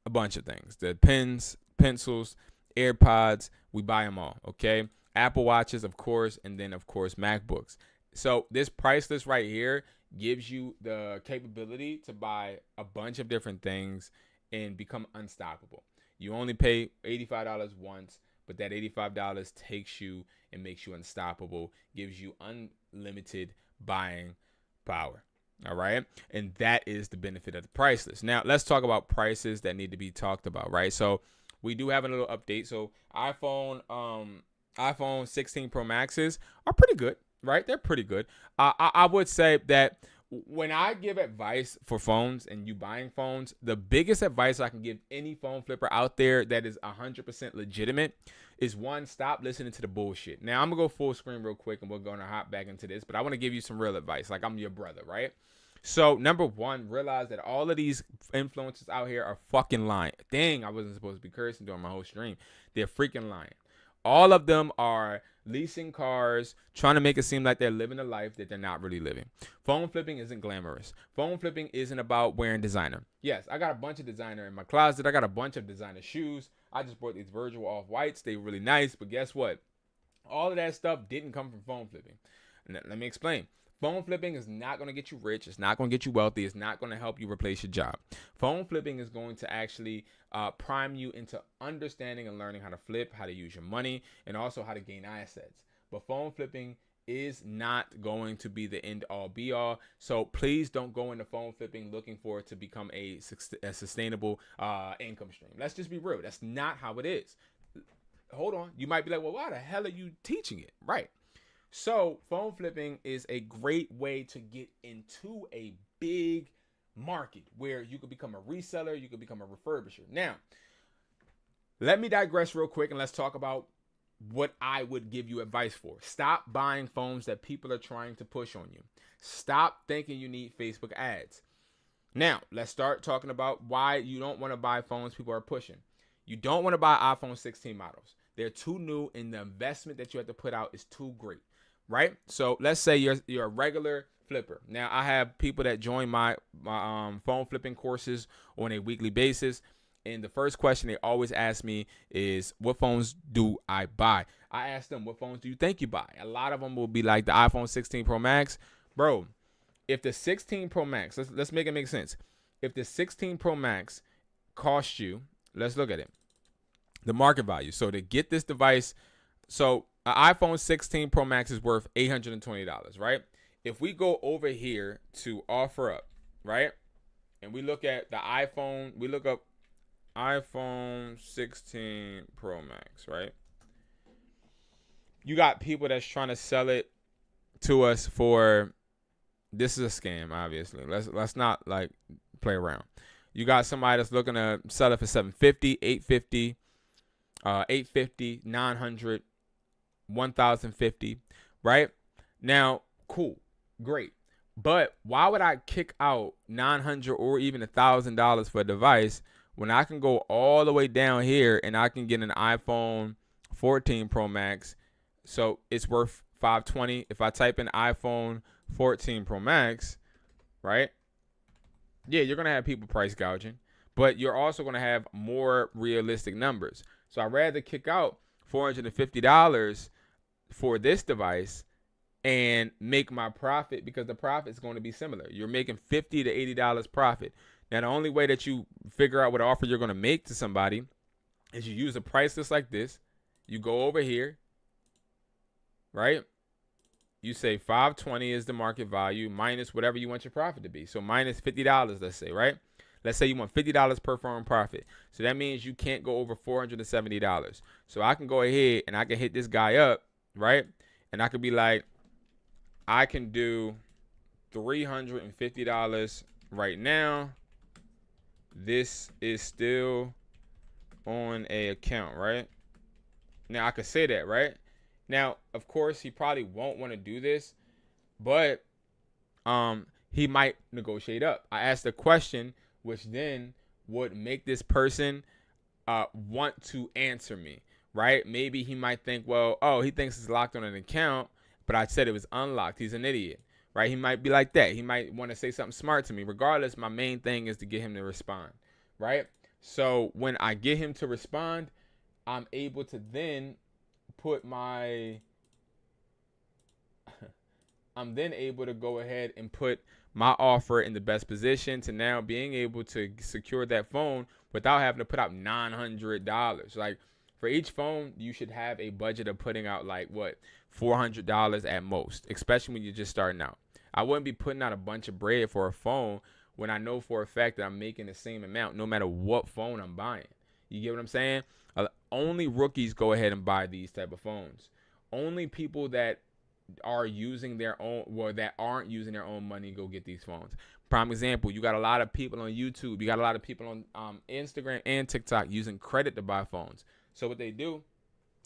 a bunch of things. The pens, pencils, AirPods, we buy them all, okay? Apple Watches, of course, and then, of course, MacBooks. So this price list right here gives you the capability to buy a bunch of different things and become unstoppable. You only pay $85 once, but that $85 takes you and makes you unstoppable, gives you unlimited buying power. All right. And that is the benefit of the price list. Now, let's talk about prices that need to be talked about, right? So we do have a little update. So iPhone 16 Pro Maxes are pretty good, right? They're pretty good. I would say that when I give advice for phones and you buying phones, the biggest advice I can give any phone flipper out there that is 100% legitimate is, one, stop listening to the bullshit. Now, I'm going to go full screen real quick and we're going to hop back into this, but I want to give you some real advice. Like I'm your brother, right? So, number one, realize that all of these influencers out here are fucking lying. Dang, I wasn't supposed to be cursing during my whole stream. They're freaking lying. All of them are leasing cars, trying to make it seem like they're living a life that they're not really living. Phone flipping isn't glamorous. Phone flipping isn't about wearing designer. Yes, I got a bunch of designer in my closet. I got a bunch of designer shoes. I just bought these Virgil Off-Whites. They were really nice, but guess what? All of that stuff didn't come from phone flipping. And let me explain. Phone flipping is not going to get you rich. It's not going to get you wealthy. It's not going to help you replace your job. Phone flipping is going to actually prime you into understanding and learning how to flip, how to use your money, and also how to gain assets. But phone flipping is not going to be the end all be all. So please don't go into phone flipping looking for it to become a sustainable income stream. Let's just be real. That's not how it is. Hold on. You might be like, well, why the hell are you teaching it? Right. So phone flipping is a great way to get into a big market where you could become a reseller, you could become a refurbisher. Now, let me digress real quick and let's talk about what I would give you advice for. Stop buying phones that people are trying to push on you. Stop thinking you need Facebook ads. Now, let's start talking about why you don't want to buy phones people are pushing. You don't want to buy iPhone 16 models. They're too new, and the investment that you have to put out is too great, right? So let's say you're a regular flipper. Now, I have people that join my phone flipping courses on a weekly basis. And the first question they always ask me is, what phones do I buy? I ask them, what phones do you think you buy? A lot of them will be like the iPhone 16 Pro Max. Bro, if the 16 Pro Max, let's make it make sense. If the 16 Pro Max costs you, let's look at it, the market value. So to get this device, so an iPhone 16 Pro Max is worth $820, right? If we go over here to offer up, right? And we look at the iPhone, we look up iPhone 16 Pro Max, right? You got people that's trying to sell it to us for, this is a scam, obviously. Let's not like play around. You got somebody that's looking to sell it for $750, $850, $850, $900, $1,050, right? Now, cool, great. But why would I kick out $900 or even $1,000 for a device when I can go all the way down here and I can get an iPhone 14 Pro Max? So it's worth $520. If I type in iPhone 14 Pro Max, right? Yeah, you're going to have people price gouging, but you're also going to have more realistic numbers. So I'd rather kick out $450 for this device and make my profit, because the profit is going to be similar. You're making $50 to $80 profit. Now, the only way that you figure out what offer you're going to make to somebody is you use a price list like this. You go over here, right? You say $520 is the market value minus whatever you want your profit to be. So minus $50, let's say, right? Let's say you want $50 per phone profit. So that means you can't go over $470. So I can go ahead and I can hit this guy up, right? And I could be like, I can do $350 right now. This is still on a account, right? Now I could say that, right? Now, of course, he probably won't want to do this, but he might negotiate up. I asked a question, which then would make this person want to answer me, right? Maybe he might think, well, oh, he thinks it's locked on an account, but I said it was unlocked. He's an idiot, right? He might be like that. He might want to say something smart to me. Regardless, my main thing is to get him to respond, right? So when I get him to respond, I'm able to then put my, I'm then able to go ahead and put my offer in the best position to now being able to secure that phone without having to put out $900. Like, for each phone, you should have a budget of putting out like what, $400 at most, especially when you're just starting out. I wouldn't be putting out a bunch of bread for a phone when I know for a fact that I'm making the same amount no matter what phone I'm buying. You get what I'm saying? Only rookies go ahead and buy these type of phones. Only people that are using their own, well, that aren't using their own money go get these phones. Prime example, you got a lot of people on YouTube. You got a lot of people on Instagram and TikTok using credit to buy phones. So what they do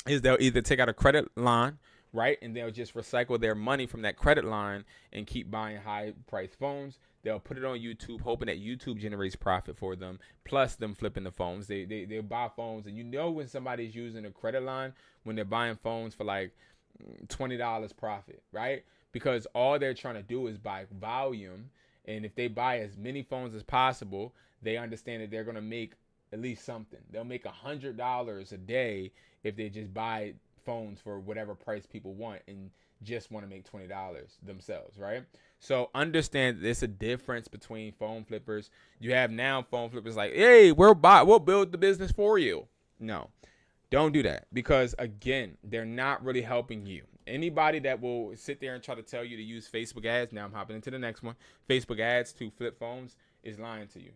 is they'll either take out a credit line, right, and they'll just recycle their money from that credit line and keep buying high-priced phones. They'll put it on YouTube, hoping that YouTube generates profit for them, plus them flipping the phones. They'll buy phones, and you know when somebody's using a credit line when they're buying phones for like $20 profit, right? Because all they're trying to do is buy volume, and if they buy as many phones as possible, they understand that they're going to make at least something. They'll make $100 a day if they just buy phones for whatever price people want and just want to make $20 themselves, right? So understand there's a difference between phone flippers. You have now phone flippers like, hey, we'll build the business for you. No, don't do that, because again, they're not really helping you. Anybody that will sit there and try to tell you to use Facebook ads, now I'm hopping into the next one, Facebook ads to flip phones, is lying to you.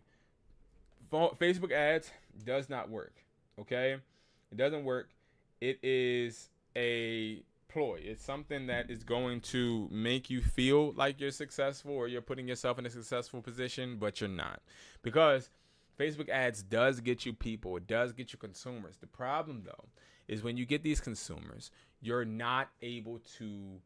Facebook ads does not work, okay? It doesn't work. It is a ploy. It's something that is going to make you feel like you're successful or you're putting yourself in a successful position, but you're not. Because Facebook ads does get you people. It does get you consumers. The problem, though, is when you get these consumers, you're not able to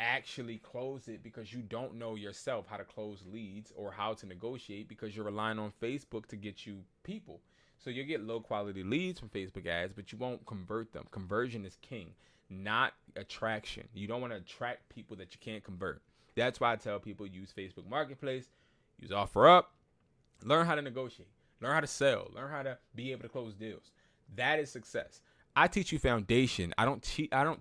actually close it because you don't know yourself how to close leads or how to negotiate, because you're relying on Facebook to get you people. So you get low quality leads from Facebook ads, but you won't convert them. Conversion is king, not attraction. You don't want to attract people that you can't convert. That's why I tell people use Facebook Marketplace, use OfferUp, learn how to negotiate, learn how to sell, learn how to be able to close deals. That is success. I teach you foundation. I don't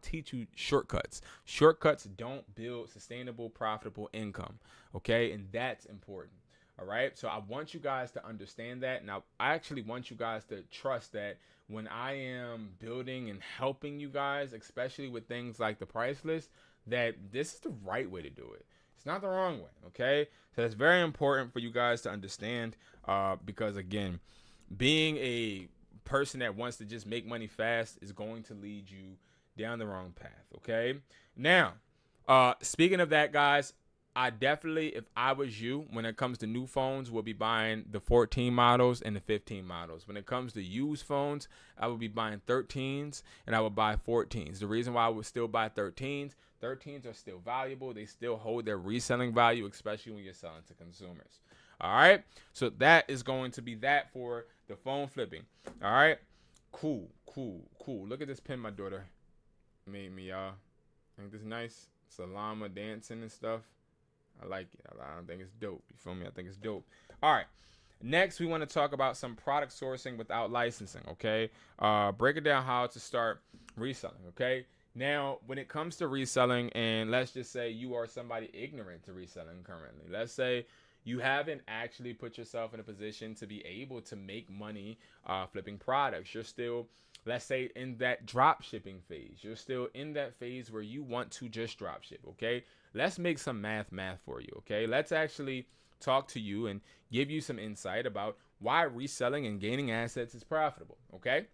teach you shortcuts. Shortcuts don't build sustainable, profitable income. Okay, and that's important. All right. So I want you guys to understand that. Now, I actually want you guys to trust that when I am building and helping you guys, especially with things like the price list, that this is the right way to do it. It's not the wrong way. Okay. So it's very important for you guys to understand, because again, being a person that wants to just make money fast is going to lead you down the wrong path. Okay. Now, speaking of that, guys, I definitely, if I was you, when it comes to new phones, will be buying the 14 models and the 15 models. When it comes to used phones, I would be buying 13s and I would buy 14s. The reason why I would still buy 13s are still valuable. They still hold their reselling value, especially when you're selling to consumers. All right. So that is going to be that for the phone flipping. All right. Cool. Look at this pin my daughter made me, y'all. Ain't this nice? It's a llama dancing and stuff. I like it. I think it's dope. You feel me? I think it's dope. All right. Next, we want to talk about some product sourcing without licensing. Okay. Break it down how to start reselling. Okay. Now, when it comes to reselling, and let's just say you are somebody ignorant to reselling currently. Let's say you haven't actually put yourself in a position to be able to make money flipping products. You're still, let's say, in that drop shipping phase. You're still in that phase where you want to just drop ship, okay? Let's make some math for you, okay? Let's actually talk to you and give you some insight about why reselling and gaining assets is profitable, okay?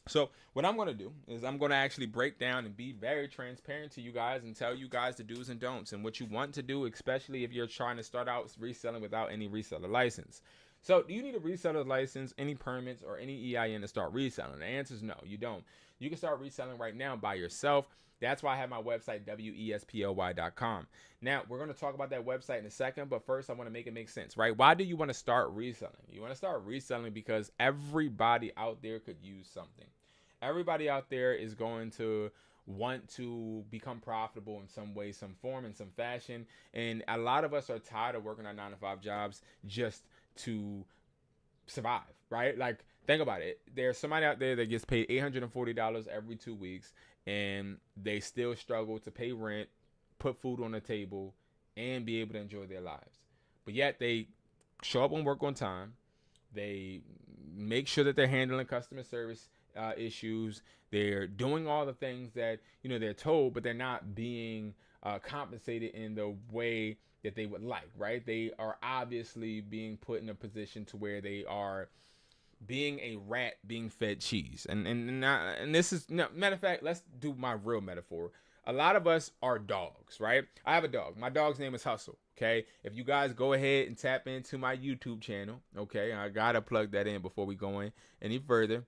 So what I'm going to do is I'm going to actually break down and be very transparent to you guys and tell you guys the do's and don'ts and what you want to do, especially if you're trying to start out reselling without any reseller license. So do you need a reseller license, any permits, or any EIN to start reselling? The answer is no, you don't. You can start reselling right now by yourself. That's why I have my website, wesply.com. Now, we're going to talk about that website in a second, but first I want to make it make sense, right? Why do you want to start reselling? You want to start reselling because everybody out there could use something. Everybody out there is going to want to become profitable in some way, some form, in some fashion. And a lot of us are tired of working our 9-to-5 jobs just to survive, right? Like, think about it. There's somebody out there that gets paid $840 every 2 weeks, and they still struggle to pay rent, put food on the table, and be able to enjoy their lives. But yet they show up on work on time. They make sure that they're handling customer service issues. They're doing all the things that, you know, they're told, but they're not being compensated in the way that they would like, right? They are obviously being put in a position to where they are being a rat being fed cheese. And this is, no, matter of fact, let's do my real metaphor. A lot of us are dogs, right? I have a dog. My dog's name is Hustle, okay? If you guys go ahead and tap into my YouTube channel, okay? I gotta plug that in before we go in any further.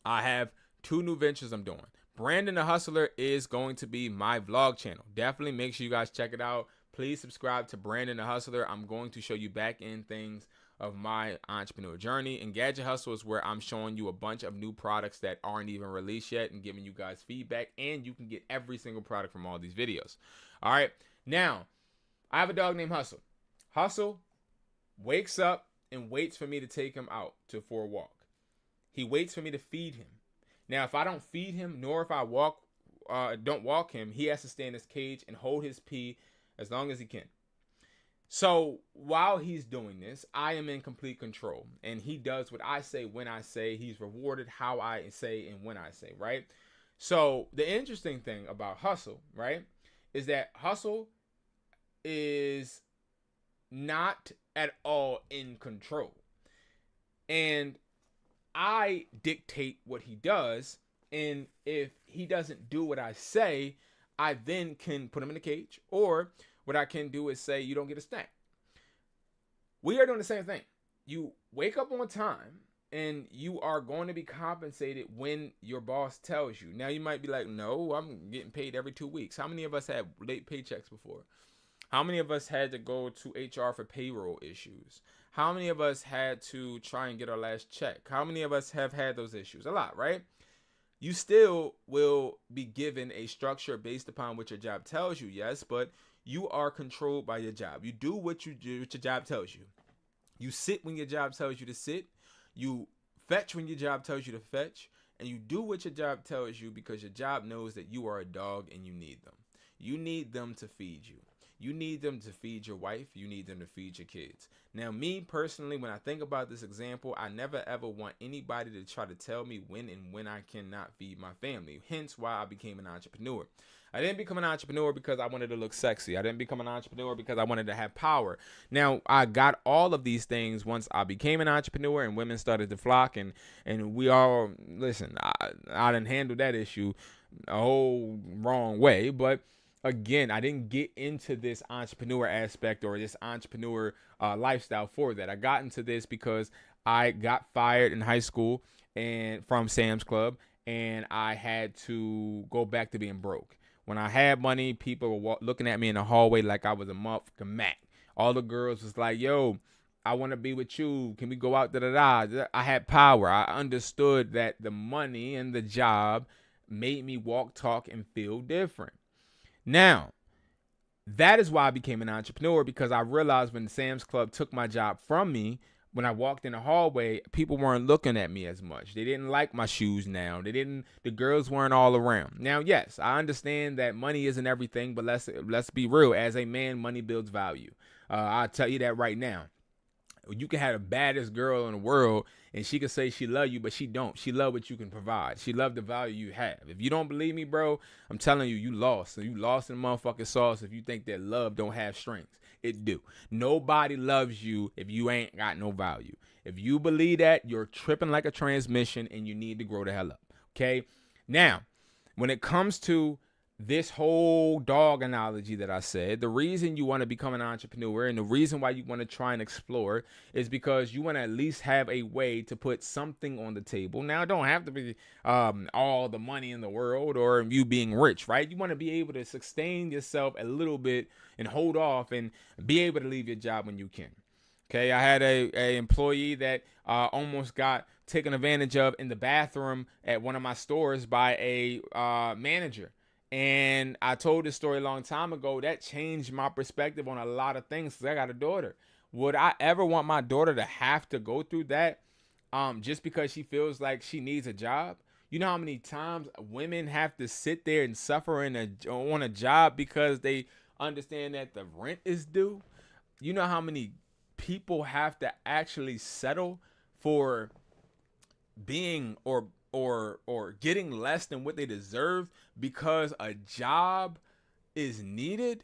I have 2 new ventures I'm doing. Brandon the Hustler is going to be my vlog channel. Definitely make sure you guys check it out. Please subscribe to Brandon the Hustler. I'm going to show you back end things of my entrepreneur journey. And Gadget Hustle is where I'm showing you a bunch of new products that aren't even released yet and giving you guys feedback. And you can get every single product from all these videos. All right. Now, I have a dog named Hustle. Hustle wakes up and waits for me to take him out for a walk. He waits for me to feed him. Now, if I don't feed him, nor if I don't walk him, he has to stay in his cage and hold his pee as long as he can. So while he's doing this, I am in complete control. And he does what I say when I say. He's rewarded how I say and when I say, right? So the interesting thing about Hustle, right, is that Hustle is not at all in control. And I dictate what he does, and if he doesn't do what I say, I then can put him in a cage, or what I can do is say, you don't get a snack. We are doing the same thing. You wake up on time, And you are going to be compensated when your boss tells you. Now you might be like, no, I'm getting paid every 2 weeks. How many of us had late paychecks before? How many of us had to go to HR for payroll issues? How many of us had to try and get our last check? How many of us have had those issues? A lot, right? You still will be given a structure based upon what your job tells you, yes, but you are controlled by your job. You do what you do, what your job tells you. You sit when your job tells you to sit. You fetch when your job tells you to fetch. And you do what your job tells you because your job knows that you are a dog and you need them. You need them to feed you. You need them to feed your wife. You need them to feed your kids. Now, me personally, when I think about this example, I never ever want anybody to try to tell me when I cannot feed my family. Hence why I became an entrepreneur. I didn't become an entrepreneur because I wanted to look sexy. I didn't become an entrepreneur because I wanted to have power. Now, I got all of these things once I became an entrepreneur and women started to flock. And we all, listen, I didn't handle that issue a whole wrong way. But again, I didn't get into this entrepreneur aspect or this entrepreneur lifestyle for that. I got into this because I got fired in high school and from Sam's Club, and I had to go back to being broke. When I had money, people were looking at me in the hallway like I was a motherfucking Mac. All the girls was like, yo, I want to be with you. Can we go out? Da-da-da. I had power. I understood that the money and the job made me walk, talk, and feel different. Now, that is why I became an entrepreneur, because I realized when Sam's Club took my job from me, when I walked in the hallway, people weren't looking at me as much. They didn't like my shoes now. The girls weren't all around. Now, yes, I understand that money isn't everything, but let's be real. As a man, money builds value. I'll tell you that right now. You can have the baddest girl in the world and she can say she love you, but she don't. She love what you can provide. She love the value you have. If you don't believe me, bro, I'm telling you, you lost. So you lost in the motherfucking sauce if you think that love don't have strings. It do. Nobody loves you if you ain't got no value. If you believe that, you're tripping like a transmission and you need to grow the hell up. Okay? Now, when it comes to this whole dog analogy that I said, the reason you want to become an entrepreneur and the reason why you want to try and explore is because you want to at least have a way to put something on the table. Now, it don't have to be all the money in the world or you being rich, right? You want to be able to sustain yourself a little bit and hold off and be able to leave your job when you can. Okay, I had a employee that almost got taken advantage of in the bathroom at one of my stores by a manager. And I told this story a long time ago. That changed my perspective on a lot of things because I got a daughter. Would I ever want my daughter to have to go through that just because she feels like she needs a job? You know how many times women have to sit there and suffer on a job because they understand that the rent is due? You know how many people have to actually settle for being or getting less than what they deserve because a job is needed?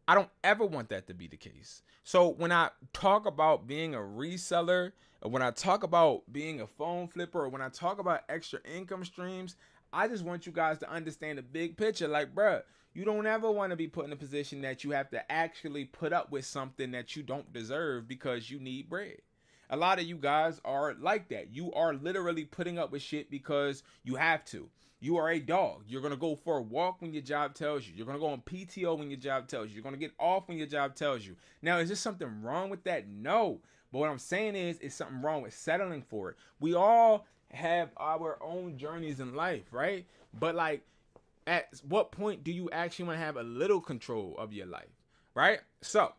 I don't ever want that to be the case. So when I talk about being a reseller, or when I talk about being a phone flipper, or when I talk about extra income streams, I just want you guys to understand the big picture. Like, bruh, you don't ever want to be put in a position that you have to actually put up with something that you don't deserve because you need bread. A lot of you guys are like that. You are literally putting up with shit because you have to. You are a dog. You're going to go for a walk when your job tells you. You're going to go on PTO when your job tells you. You're going to get off when your job tells you. Now, is there something wrong with that? No. But what I'm saying is something wrong with settling for it. We all have our own journeys in life, right? But like, at what point do you actually want to have a little control of your life, right? So,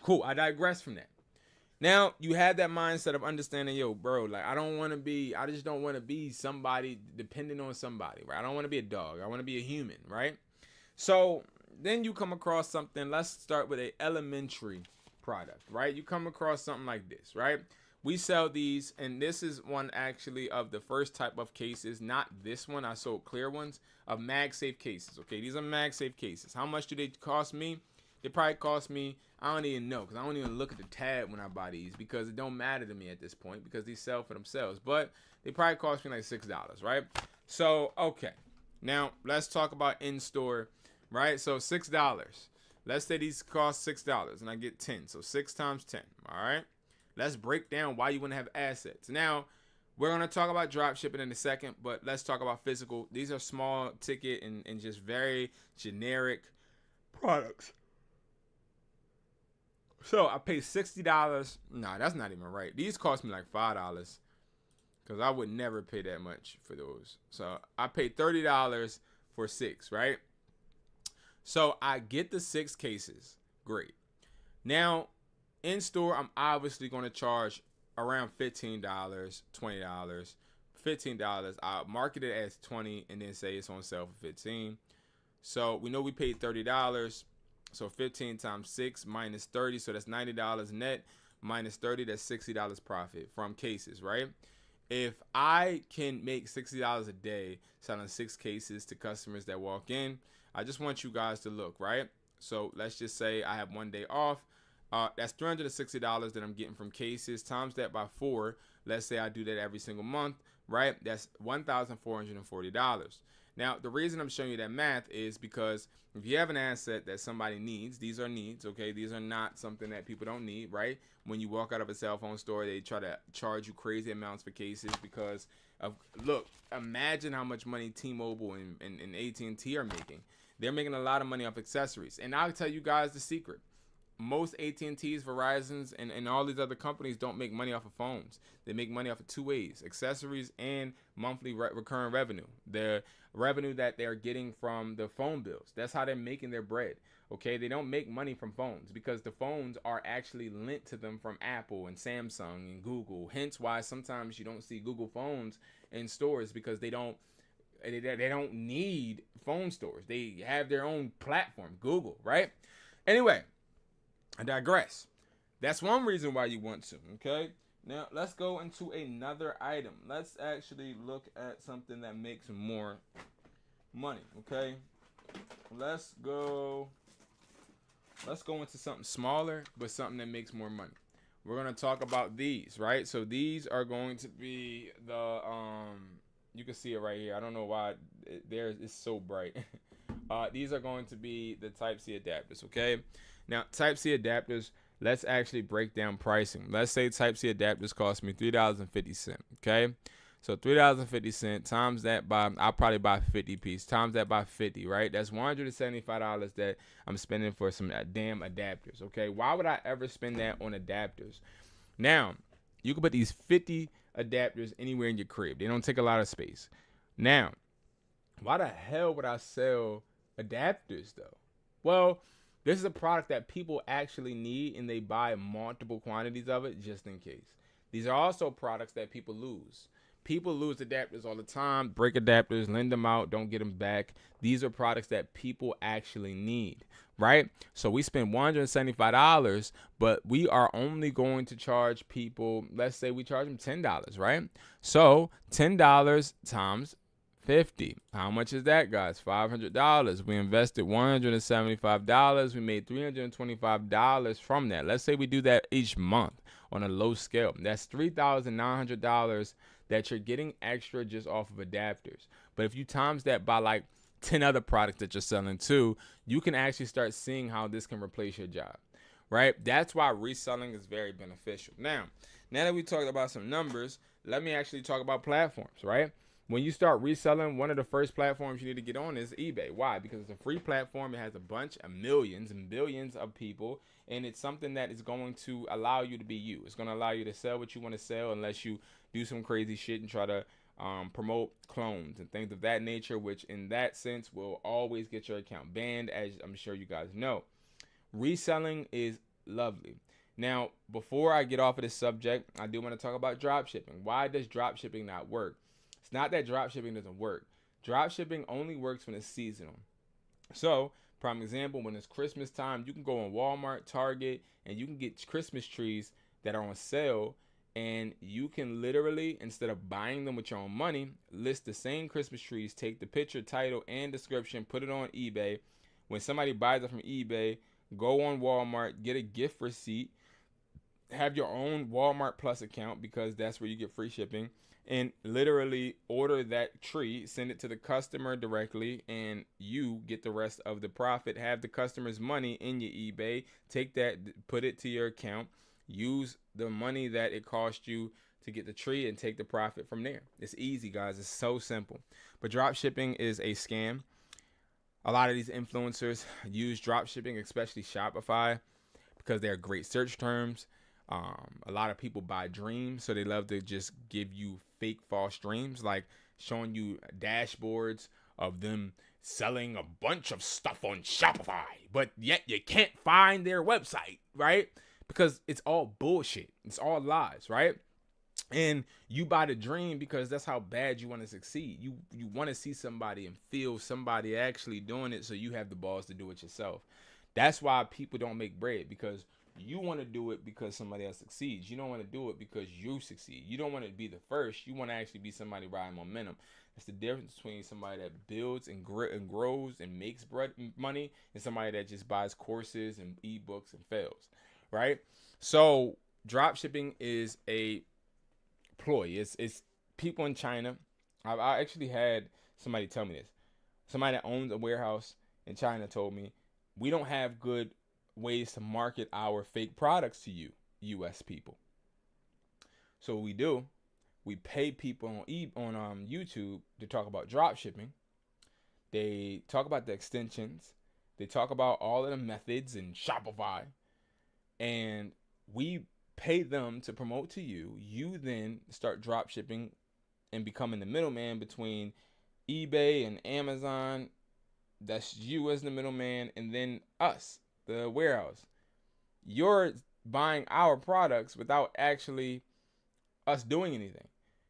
cool. I digress from that. Now, you have that mindset of understanding, yo, bro, like, I just don't want to be somebody dependent on somebody, right? I don't want to be a dog. I want to be a human, right? So then you come across something. Let's start with an elementary product, right? You come across something like this, right? We sell these, and this is one actually of the first type of cases, not this one. I sold clear ones of MagSafe cases, okay? These are MagSafe cases. How much do they cost me? They probably cost me, I don't even know, because I don't even look at the tab when I buy these because it don't matter to me at this point because these sell for themselves. But they probably cost me like $6, right? So, okay. Now, let's talk about in-store, right? So, $6. Let's say these cost $6 and I get 10. So, 6 times 10, all right? Let's break down why you want to have assets. Now, We're going to talk about drop shipping in a second, but let's talk about physical. These are small ticket and just very generic products. So I paid $60. Nah, that's not even right. These cost me like $5 because I would never pay that much for those. So I paid $30 for 6, right? So I get the 6 cases. Great. Now, in store, I'm obviously going to charge around $15, $20, $15. I'll market it as 20 and then say it's on sale for 15. So we know we paid $30. So 15 times 6 minus 30. So that's $90 net minus 30. That's $60 profit from cases, right? If I can make $60 a day selling 6 cases to customers that walk in, I just want you guys to look, right? So let's just say I have one day off. That's $360 that I'm getting from cases. Times that by 4. Let's say I do that every single month, right? That's $1,440. Now, the reason I'm showing you that math is because if you have an asset that somebody needs, these are needs, okay? These are not something that people don't need, right? When you walk out of a cell phone store, they try to charge you crazy amounts for cases because of, look, imagine how much money T-Mobile and AT&T are making. They're making a lot of money off accessories. And I'll tell you guys the secret. Most AT&Ts, Verizons, and all these other companies don't make money off of phones. They make money off of 2 ways: accessories and monthly recurring revenue. The revenue that they're getting from the phone bills. That's how they're making their bread. Okay, they don't make money from phones because the phones are actually lent to them from Apple and Samsung and Google. Hence why sometimes you don't see Google phones in stores because they don't need phone stores. They have their own platform, Google, right? Anyway, I digress. That's one reason why you want to, okay? Now, let's go into another item. Let's actually look at something that makes more money, okay? Let's go into something smaller, but something that makes more money. We're going to talk about these, right? So these are going to be the, you can see it right here. I don't know why it's so bright. These are going to be the Type-C adapters, okay? Now, Type-C adapters, let's actually break down pricing. Let's say Type-C adapters cost me $3.50, okay? So $3.50 times that by, I'll probably buy 50 pieces, times that by 50, right? That's $175 that I'm spending for some damn adapters, okay? Why would I ever spend that on adapters? Now, you can put these 50 adapters anywhere in your crib. They don't take a lot of space. Now, why the hell would I sell adapters, though? Well, this is a product that people actually need, and they buy multiple quantities of it just in case. These are also products that people lose. People lose adapters all the time, break adapters, lend them out, don't get them back. These are products that people actually need, right? So we spend $175, but we are only going to charge people, let's say we charge them $10, right? So $10 times 50. How much is that, guys? $500. We invested $175. We made $325 from that. Let's say we do that each month on a low scale. That's $3,900 that you're getting extra just off of adapters. But if you times that by like 10 other products that you're selling too, you can actually start seeing how this can replace your job, right? That's why reselling is very beneficial. Now that we talked about some numbers, let me actually talk about platforms, right? When you start reselling, one of the first platforms you need to get on is eBay. Why? Because it's a free platform. It has a bunch of millions and billions of people, and it's something that is going to allow you to be you. It's going to allow you to sell what you want to sell unless you do some crazy shit and try to promote clones and things of that nature, which in that sense will always get your account banned, as I'm sure you guys know. Reselling is lovely. Now, before I get off of this subject, I do want to talk about drop shipping. Why does drop shipping not work? It's not that drop shipping doesn't work. Drop shipping only works when it's seasonal. So, prime example, when it's Christmas time, you can go on Walmart, Target, and you can get Christmas trees that are on sale, and you can literally, instead of buying them with your own money, list the same Christmas trees, take the picture, title, and description, put it on eBay. When somebody buys it from eBay, go on Walmart, get a gift receipt, have your own Walmart Plus account because that's where you get free shipping, and literally order that tree, send it to the customer directly, and you get the rest of the profit. Have the customer's money in your eBay, take that, put it to your account, use the money that it cost you to get the tree and take the profit from there. It's easy, guys. It's so simple. But drop shipping is a scam. A lot of these influencers use drop shipping, especially Shopify, because they're great search terms. A lot of people buy dreams, so they love to just give you fake false dreams, like showing you dashboards of them selling a bunch of stuff on Shopify, but yet you can't find their website, right? Because it's all bullshit. It's all lies, right? And you buy the dream because that's how bad you want to succeed. You want to see somebody and feel somebody actually doing it, so you have the balls to do it yourself. That's why people don't make bread, because you want to do it because somebody else succeeds. You don't want to do it because you succeed. You don't want to be the first. You want to actually be somebody riding momentum. That's the difference between somebody that builds and grows and makes money and somebody that just buys courses and ebooks and fails, right? So drop shipping is a ploy. It's people in China. I actually had somebody tell me this. Somebody that owns a warehouse in China told me, we don't have good ways to market our fake products to you, U.S. people. So what we do, we pay people on YouTube to talk about drop shipping. They talk about the extensions. They talk about all of the methods in Shopify. And we pay them to promote to you. You then start drop shipping and becoming the middleman between eBay and Amazon. That's you as the middleman, and then us, the warehouse. You're buying our products without actually us doing anything.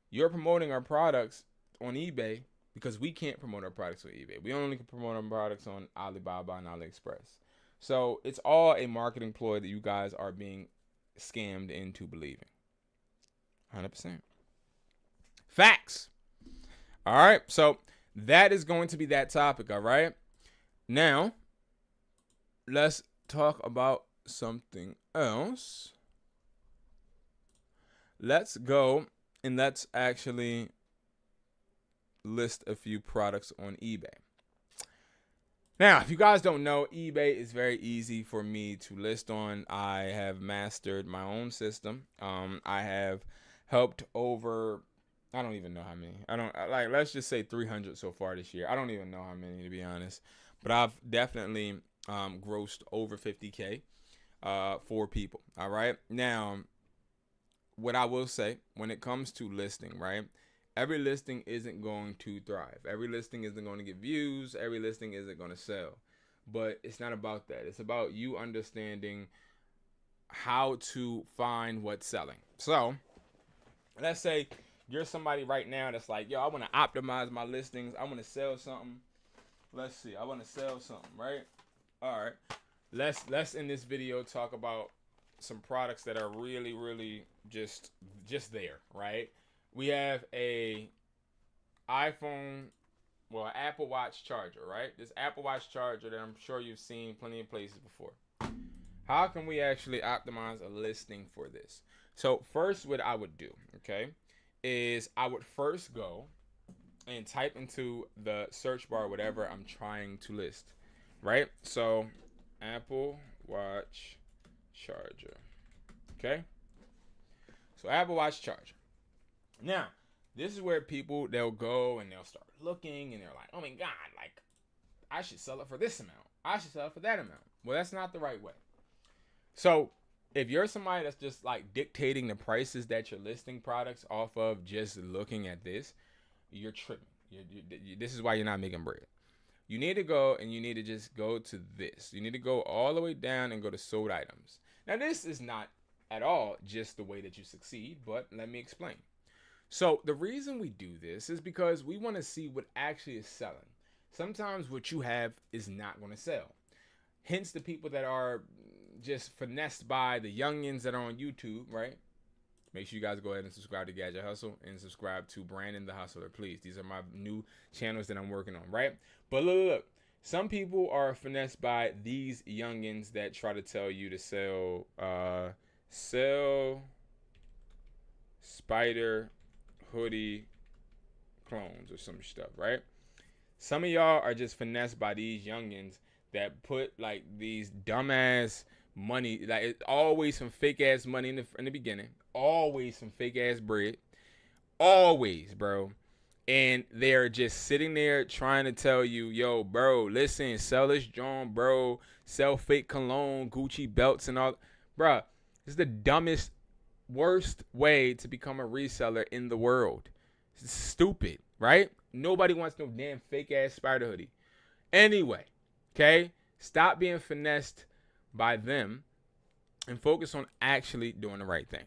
You're promoting our products on eBay because we can't promote our products on eBay. We only can promote our products on Alibaba and AliExpress. So it's all a marketing ploy that you guys are being scammed into believing. 100%. Facts. All right. So that is going to be that topic. All right. Now, let's talk about something else. Let's go and let's actually list a few products on eBay. Now, if you guys don't know, eBay is very easy for me to list on. I have mastered my own system. I have helped over, I don't even know how many. Let's just say 300 so far this year. I don't even know how many, to be honest. But I've definitely grossed over 50K for people. All right. Now, what I will say when it comes to listing, right? Every listing isn't going to thrive. Every listing isn't going to get views. Every listing isn't going to sell. But it's not about that. It's about you understanding how to find what's selling. So let's say you're somebody right now that's like, yo, I want to optimize my listings. I want to sell something. Let's see. I want to sell something, right? All right. Let's in this video talk about some products that are really, really just there, right? We have a Apple Watch charger, right? This Apple Watch charger that I'm sure you've seen plenty of places before. How can we actually optimize a listing for this? So first, what I would do, okay, is I would first go and type into the search bar whatever I'm trying to list, right? So Apple Watch charger, okay? So Apple Watch charger. Now, this is where they'll go and they'll start looking and they're like, oh my God, like I should sell it for this amount. I should sell it for that amount. Well, that's not the right way. So if you're somebody that's just like dictating the prices that you're listing products off of just looking at this, you're tripping. This is why you're not making bread. You need to go and you need to just go to this. You need to go all the way down and go to sold items. Now, this is not at all just the way that you succeed, but let me explain. So the reason we do this is because we want to see what actually is selling. Sometimes what you have is not going to sell. Hence the people that are just finessed by the youngins that are on YouTube, right? Make sure you guys go ahead and subscribe to Gadget Hustle and subscribe to Brandon the Hustler, please. These are my new channels that I'm working on, right? But look. Some people are finessed by these youngins that try to tell you to sell spider hoodie clones or some stuff, right? Some of y'all are just finessed by these youngins that put like these dumbass money, like it's always some fake ass money in the beginning, always some fake ass bread. Always, bro. And they're just sitting there trying to tell you, yo, bro, listen, sell this John, bro. Sell fake cologne, Gucci belts, and all. Bro, this is the dumbest, worst way to become a reseller in the world. It's stupid, right? Nobody wants no damn fake ass spider hoodie. Anyway, okay? Stop being finessed by them and focus on actually doing the right thing.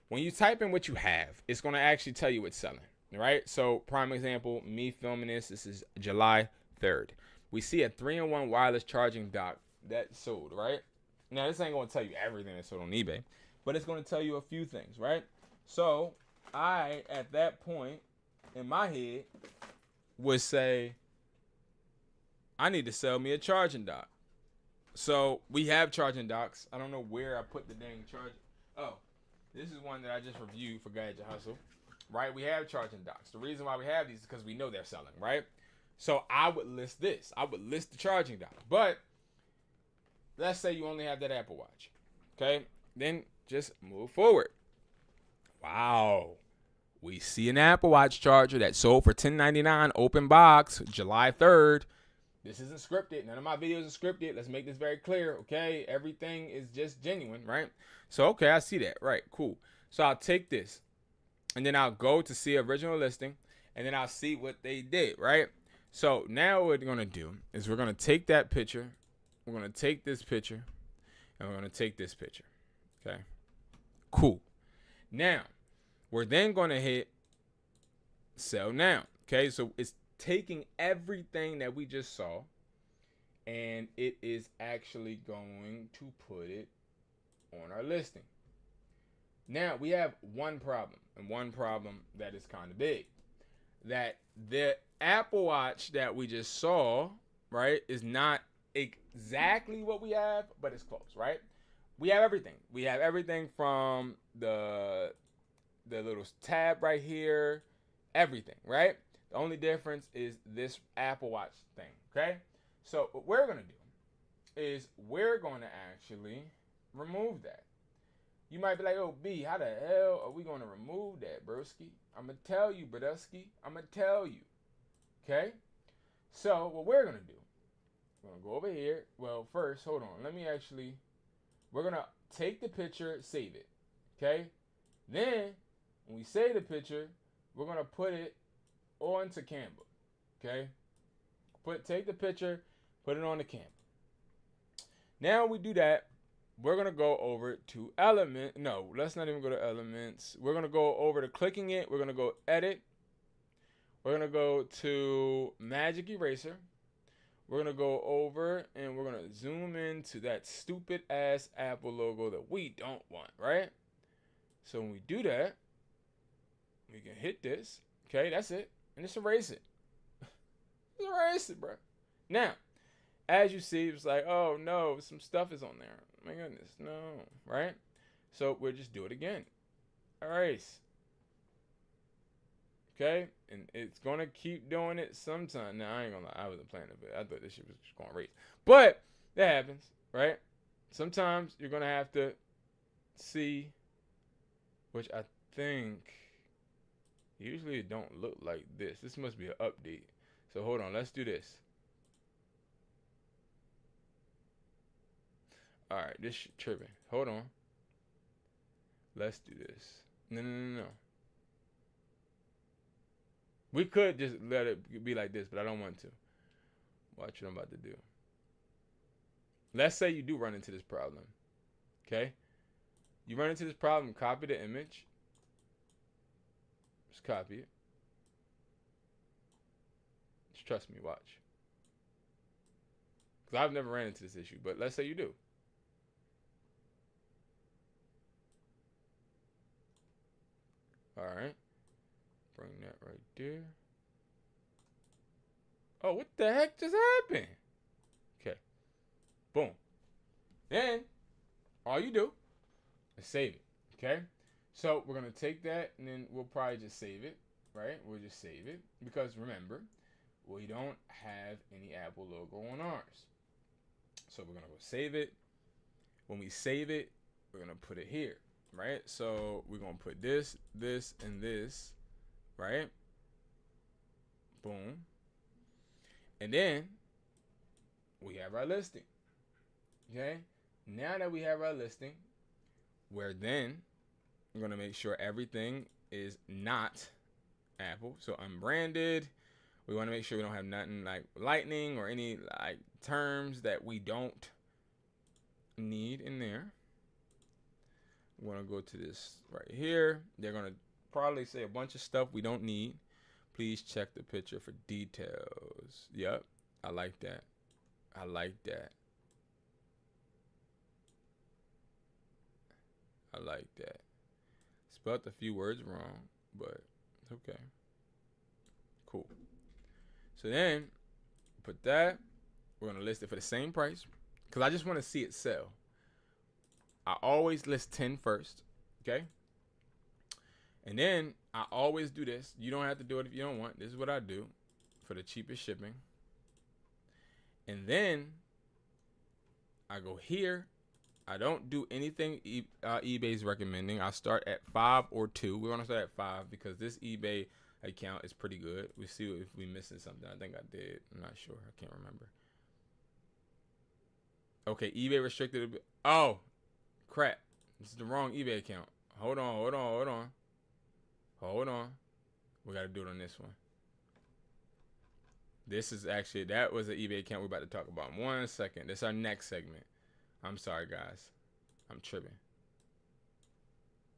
When you type in what you have, it's going to actually tell you what's selling, right? So, prime example, me filming this is July 3rd. We see a 3-in-1 wireless charging dock that sold, right? Now, this ain't going to tell you everything that's sold on eBay, but it's going to tell you a few things, right? So, I, at that point, in my head, would say, I need to sell me a charging dock. So, we have charging docks. I don't know where I put the dang charger. Oh, this is one that I just reviewed for Gadget Hustle, right? We have charging docks. The reason why we have these is because we know they're selling, right? So I would list this. I would list the charging dock. But let's say you only have that Apple Watch, okay? Then just move forward. Wow. We see an Apple Watch charger that sold for $10.99 open box July 3rd. This isn't scripted. None of my videos are scripted. Let's make this very clear, okay? Everything is just genuine, right? So, okay, I see that. Right, cool. So, I'll take this, and then I'll go to see original listing, and then I'll see what they did, right? So, now what we're going to do is we're going to take that picture, we're going to take this picture, and we're going to take this picture, okay? Cool. Now, we're then going to hit sell now, okay? So, it's taking everything that we just saw, and it is actually going to put it on our listing. Now we have one problem, and one problem that is kind of big, that the Apple Watch that we just saw, right, is not exactly what we have, but it's close, right? We have everything. We have everything from the little tab right here, everything, right? The only difference is this Apple Watch thing, okay? So what we're going to do is we're going to actually remove that. You might be like, oh, B, how the hell are we going to remove that, broski? I'm going to tell you, broski. I'm going to tell you, okay? So what we're going to do, we're going to go over here. Well, first, hold on. We're going to take the picture, save it, okay? Then when we save the picture, we're going to put it onto Canva, okay? Take the picture, put it on the Canva. Now we do that, we're gonna go over to Element. No, let's not even go to Elements. We're gonna go over to clicking it. We're gonna go Edit. We're gonna go to Magic Eraser. We're gonna go over and we're gonna zoom into that stupid ass Apple logo that we don't want, right? So when we do that, we can hit this. Okay, that's it. And just erase it. Just erase it, bro. Now, as you see, it's like, oh no, some stuff is on there. My goodness, no, right? So we'll just do it again. Erase. Okay, and it's gonna keep doing it sometime. Now I ain't gonna lie, I wasn't playing it, but I thought this shit was just gonna erase. But that happens, right? Sometimes you're gonna have to see, which I think usually it don't look like this. This must be an update. So hold on, let's do this. All right, this shit tripping. Hold on. Let's do this. No. We could just let it be like this, but I don't want to. Watch what I'm about to do. Let's say you do run into this problem. Okay? You run into this problem, copy the image. Just copy it. Just trust me, watch. Because I've never ran into this issue, but let's say you do. Alright. Bring that right there. Oh, what the heck just happened? Okay. Boom. Then, all you do is save it. Okay? So, we're going to take that, and then we'll probably just save it. Right? We'll just save it. Because, remember, we don't have any Apple logo on ours. So, we're going to go save it. When we save it, we're going to put it here. right? So we're gonna put this, this, and this, right? Boom. And then we have our listing. Okay. Now that we have our listing, we're gonna make sure everything is not Apple. So unbranded. We want to make sure we don't have nothing like lightning or any like terms that we don't need in there. We want to go to this right here. They're gonna probably say a bunch of stuff we don't need. Please check the picture for details. Yep, I like that. I like that. I like that. Spelled a few words wrong, but it's okay. Cool. So then, put that. We're going to list it for the same price because I just want to see it sell. I always list 10 first, okay? And then I always do this. You don't have to do it if you don't want. This is what I do for the cheapest shipping. And then I go here. I don't do anything eBay's recommending. I start at 5 or 2. We're going to start at 5 because this eBay account is pretty good. We see if we missing something. I think I did. I'm not sure. I can't remember. Okay, eBay restricted. Oh, crap. This is the wrong eBay account. Hold on. We got to do it on this one. This is actually, that was an eBay account we're about to talk about in 1 second. This is our next segment. I'm sorry, guys. I'm tripping.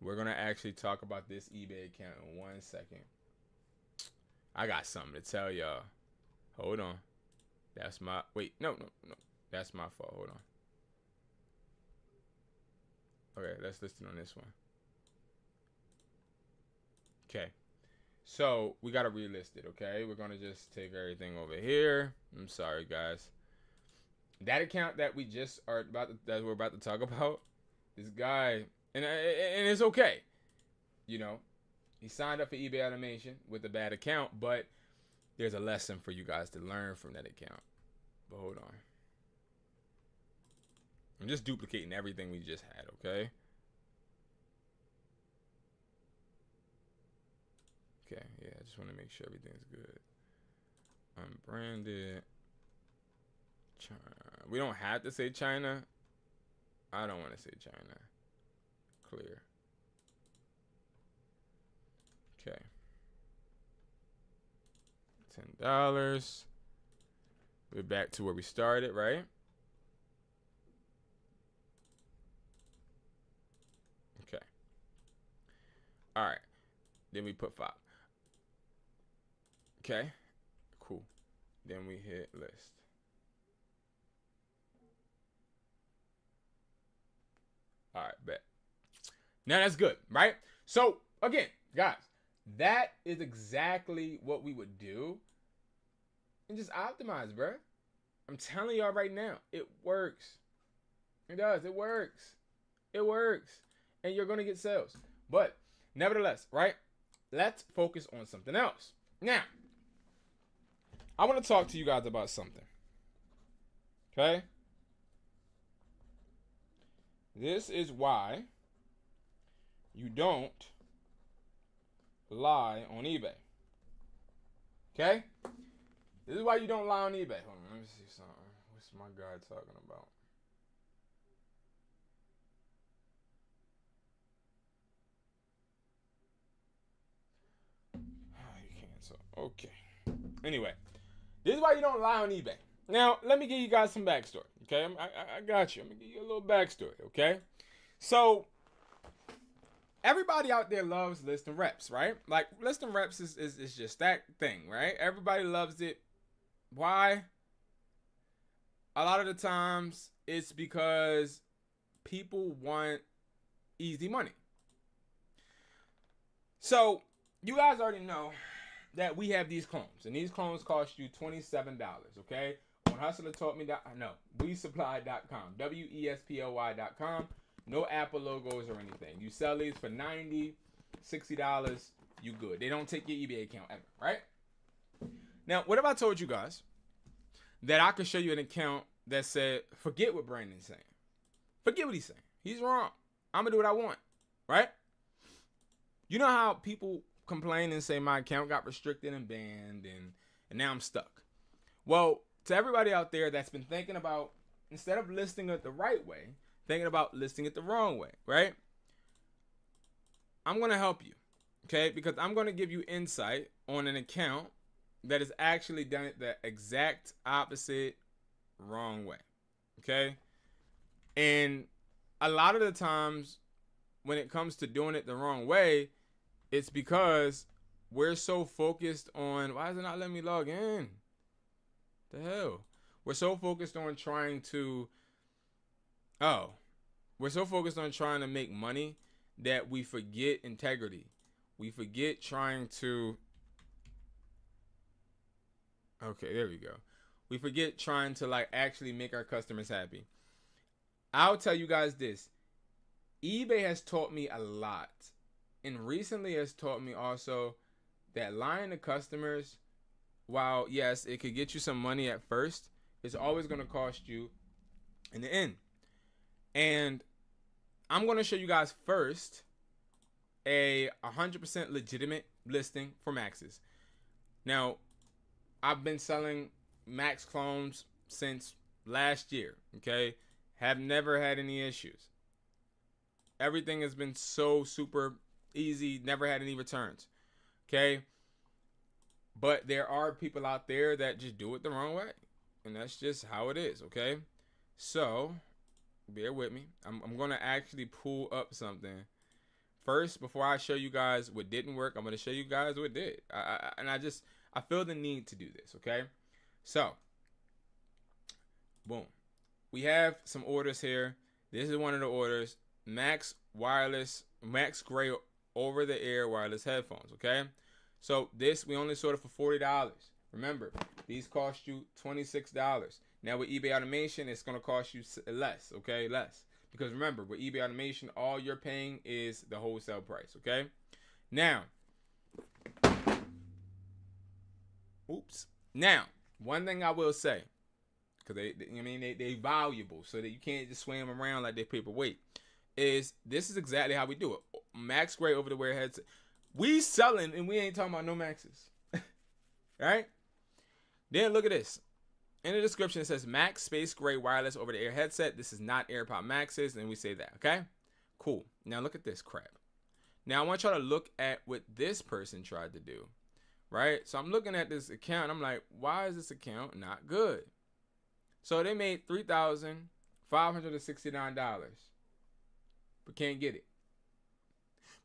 We're going to actually talk about this eBay account in 1 second. I got something to tell y'all. Hold on. That's my... Wait, no. That's my fault. Hold on. Okay, let's listen on this one. Okay. So, we got to relist it, okay? We're going to just take everything over here. I'm sorry, guys. That account that we just are about to, that we're about to talk about, this guy, and it's okay, you know, he signed up for eBay Automation with a bad account, but there's a lesson for you guys to learn from that account. But hold on, I'm just duplicating everything we just had, okay? Okay, yeah, I just want to make sure everything's good. Unbranded. China. We don't have to say China. I don't want to say China. Clear. Okay. $10. We're back to where we started, right? Okay. All right. Then we put 5. Okay. Cool. Then we hit list. All right, bet. Now that's good, right? So again, guys, that is exactly what we would do. And just optimize, bro. I'm telling y'all right now, it works. It does. It works. It works. And you're going to get sales. But nevertheless, right? Let's focus on something else. Now, I want to talk to you guys about something. Okay? This is why you don't lie on eBay. Okay? This is why you don't lie on eBay. Hold on, let me see something. What's my guy talking about? Oh, you can't talk. Okay. Anyway, this is why you don't lie on eBay. Now, let me give you guys some backstory. Okay? I got you. I'm going to give you a little backstory. Okay? So, everybody out there loves listing reps, right? Like, listing reps is just that thing, right? Everybody loves it. Why? A lot of the times, it's because people want easy money. So, you guys already know that we have these clones. And these clones cost you $27, okay? On HustlerTaughtMe, WeSupply.com. WESPLY.com. No Apple logos or anything. You sell these for $90, $60, you good. They don't take your eBay account ever, right? Now, what if I told you guys that I could show you an account that said, forget what Brandon's saying. Forget what he's saying. He's wrong. I'm going to do what I want, right? You know how people complain and say my account got restricted and banned and now I'm stuck. Well, to everybody out there that's been thinking about, instead of listing it the right way, thinking about listing it the wrong way, right? I'm going to help you, okay? Because I'm going to give you insight on an account that has actually done it the exact opposite wrong way, okay? And a lot of the times when it comes to doing it the wrong way, it's because we're so focused on, why is it not letting me log in? The hell? We're so focused on trying to, we're so focused on trying to make money that we forget integrity. We forget trying to, okay, there we go. We forget trying to like actually make our customers happy. I'll tell you guys this. eBay has taught me a lot. And recently has taught me also that lying to customers, while yes, it could get you some money at first, it's always going to cost you in the end. And I'm going to show you guys first a 100% legitimate listing for Maxes. Now, I've been selling Max clones since last year, okay? Have never had any issues. Everything has been so super easy, never had any returns, okay? But there are people out there that just do it the wrong way, and that's just how it is, okay? So, bear with me. I'm going to actually pull up something. First, before I show you guys what didn't work, I'm going to show you guys what did. I feel the need to do this, okay? So, boom. We have some orders here. This is one of the orders. Max Gray over-the-air wireless headphones, okay? So this, we only sold it for $40. Remember, these cost you $26. Now with eBay automation, it's going to cost you less, okay? Less. Because remember, with eBay automation, all you're paying is the wholesale price, okay? Now, Now, one thing I will say, because they valuable, so that you can't just swing them around like they're paperweight, is this is exactly how we do it. Max Gray over the wear headset. We selling and we ain't talking about no Maxes. Right? Then look at this. In the description it says Max Space Gray wireless over the air headset. This is not AirPod Maxes, and we say that, okay? Cool. Now look at this crap. Now I want y'all to look at what this person tried to do. Right? So I'm looking at this account. I'm like, why is this account not good? So they made $3,569, but can't get it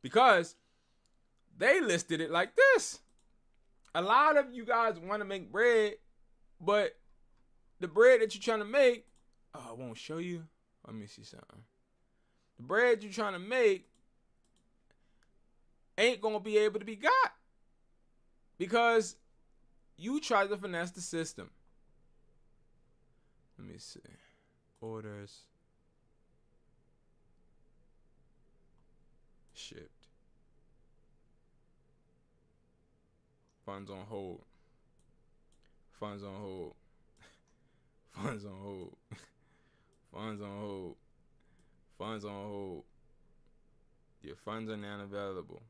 because they listed it like this. A lot of you guys want to make bread, but the bread that you're trying to make, I won't show you. Let me see something. The bread you're trying to make ain't gonna be able to be got because you tried to finesse the system. Let me see. Orders. Shipped. Funds on hold. Funds on hold. Funds on hold. Funds on hold. Funds on hold. Your funds are now available.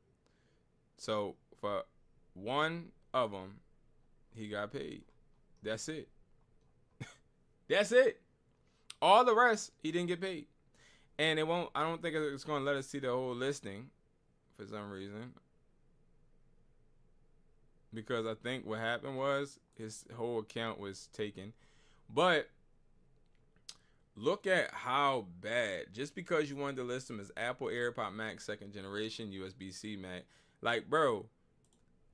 So for one of them, he got paid. That's it. That's it. All the rest, he didn't get paid. And it won't, I don't think it's going to let us see the whole listing for some reason. Because I think what happened was his whole account was taken. But look at how bad. Just because you wanted to list them as Apple AirPod Max 2nd generation USB-C Mac. Like, bro,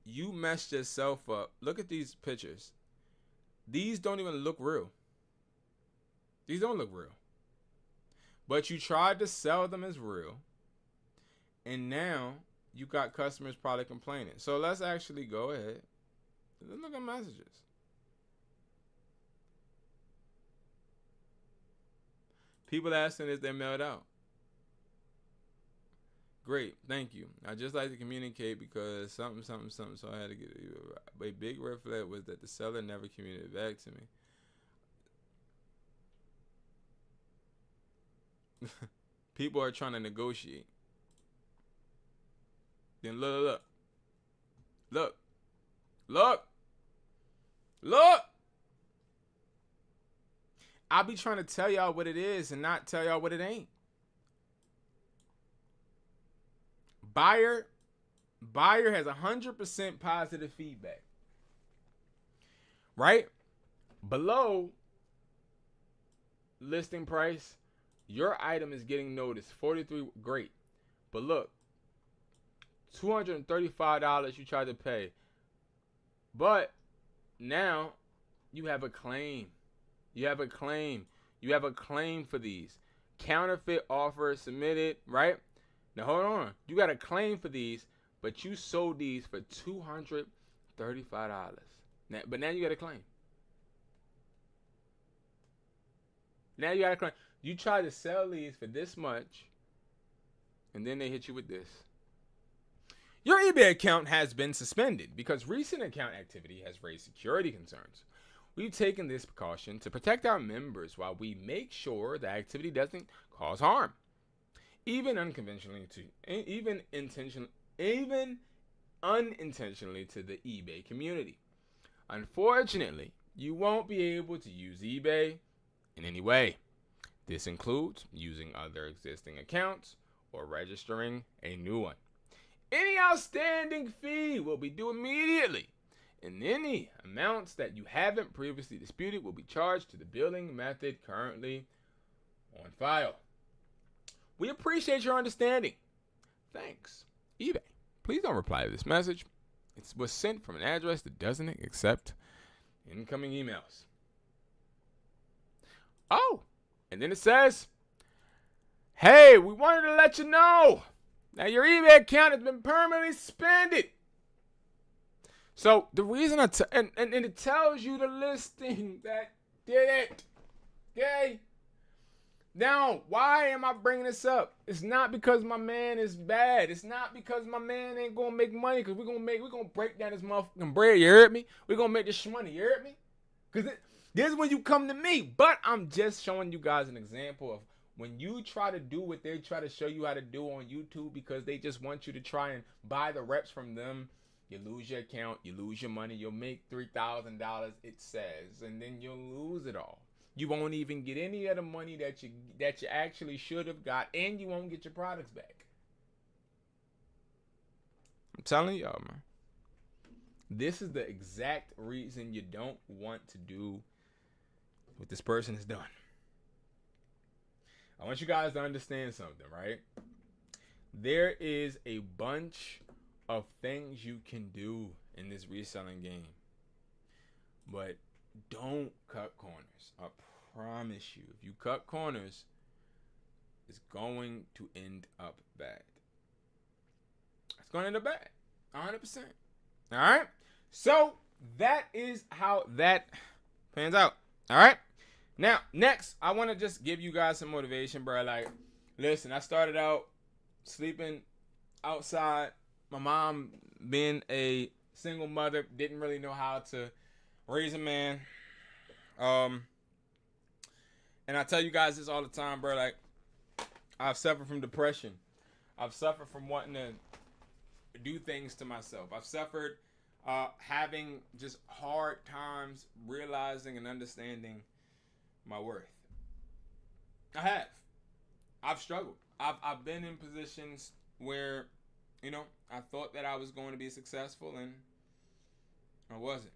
you messed yourself up. Look at these pictures. These don't even look real. These don't look real. But you tried to sell them as real. And now you got customers probably complaining. So let's actually go ahead. Let's look at messages. People asking if they're mailed out. Great, thank you. I just like to communicate because something, so I had to get it. A big red flag was that the seller never communicated back to me. People are trying to negotiate. Then look. I'll be trying to tell y'all what it is and not tell y'all what it ain't. Buyer has 100% positive feedback. Right? Below listing price, your item is getting noticed. 43, great. But look, $235 you tried to pay. But now you have a claim. You have a claim for these. Counterfeit offer submitted, right? Now hold on. You got a claim for these, but you sold these for $235. But now you got a claim. You try to sell these for this much, and then they hit you with this. Your eBay account has been suspended because recent account activity has raised security concerns. We've taken this precaution to protect our members while we make sure the activity doesn't cause harm, even unintentionally to the eBay community. Unfortunately, you won't be able to use eBay in any way. This includes using other existing accounts or registering a new one. Any outstanding fee will be due immediately, and any amounts that you haven't previously disputed will be charged to the billing method currently on file. We appreciate your understanding. Thanks, eBay. Please don't reply to this message. It was sent from an address that doesn't accept incoming emails. Oh, and then it says, hey, we wanted to let you know that your eBay account has been permanently suspended. So the reason and it tells you the listing that did it. Okay? Now, why am I bringing this up? It's not because my man is bad. It's not because my man ain't gonna make money. Because we're gonna break down this motherfucking bread. You heard me? We're gonna make this money. You heard me? Because this is when you come to me. But I'm just showing you guys an example of when you try to do what they try to show you how to do on YouTube because they just want you to try and buy the reps from them. You lose your account. You lose your money. You'll make $3,000, it says. And then you'll lose it all. You won't even get any of the money that you actually should have got, and you won't get your products back. I'm telling y'all, man. This is the exact reason you don't want to do what this person has done. I want you guys to understand something, right? There is a bunch of things you can do in this reselling game, but don't cut corners. I promise you, if you cut corners, it's going to end up bad. It's going to end up bad. 100%. All right? So, that is how that pans out. All right? Now, next, I want to just give you guys some motivation, bro. Like, listen, I started out sleeping outside. My mom, being a single mother, didn't really know how to raise a man. And I tell you guys this all the time, bro. Like, I've suffered from depression. I've suffered from wanting to do things to myself. I've suffered having just hard times realizing and understanding my worth. I have. I've struggled. I've been in positions where, you know, I thought that I was going to be successful and I wasn't.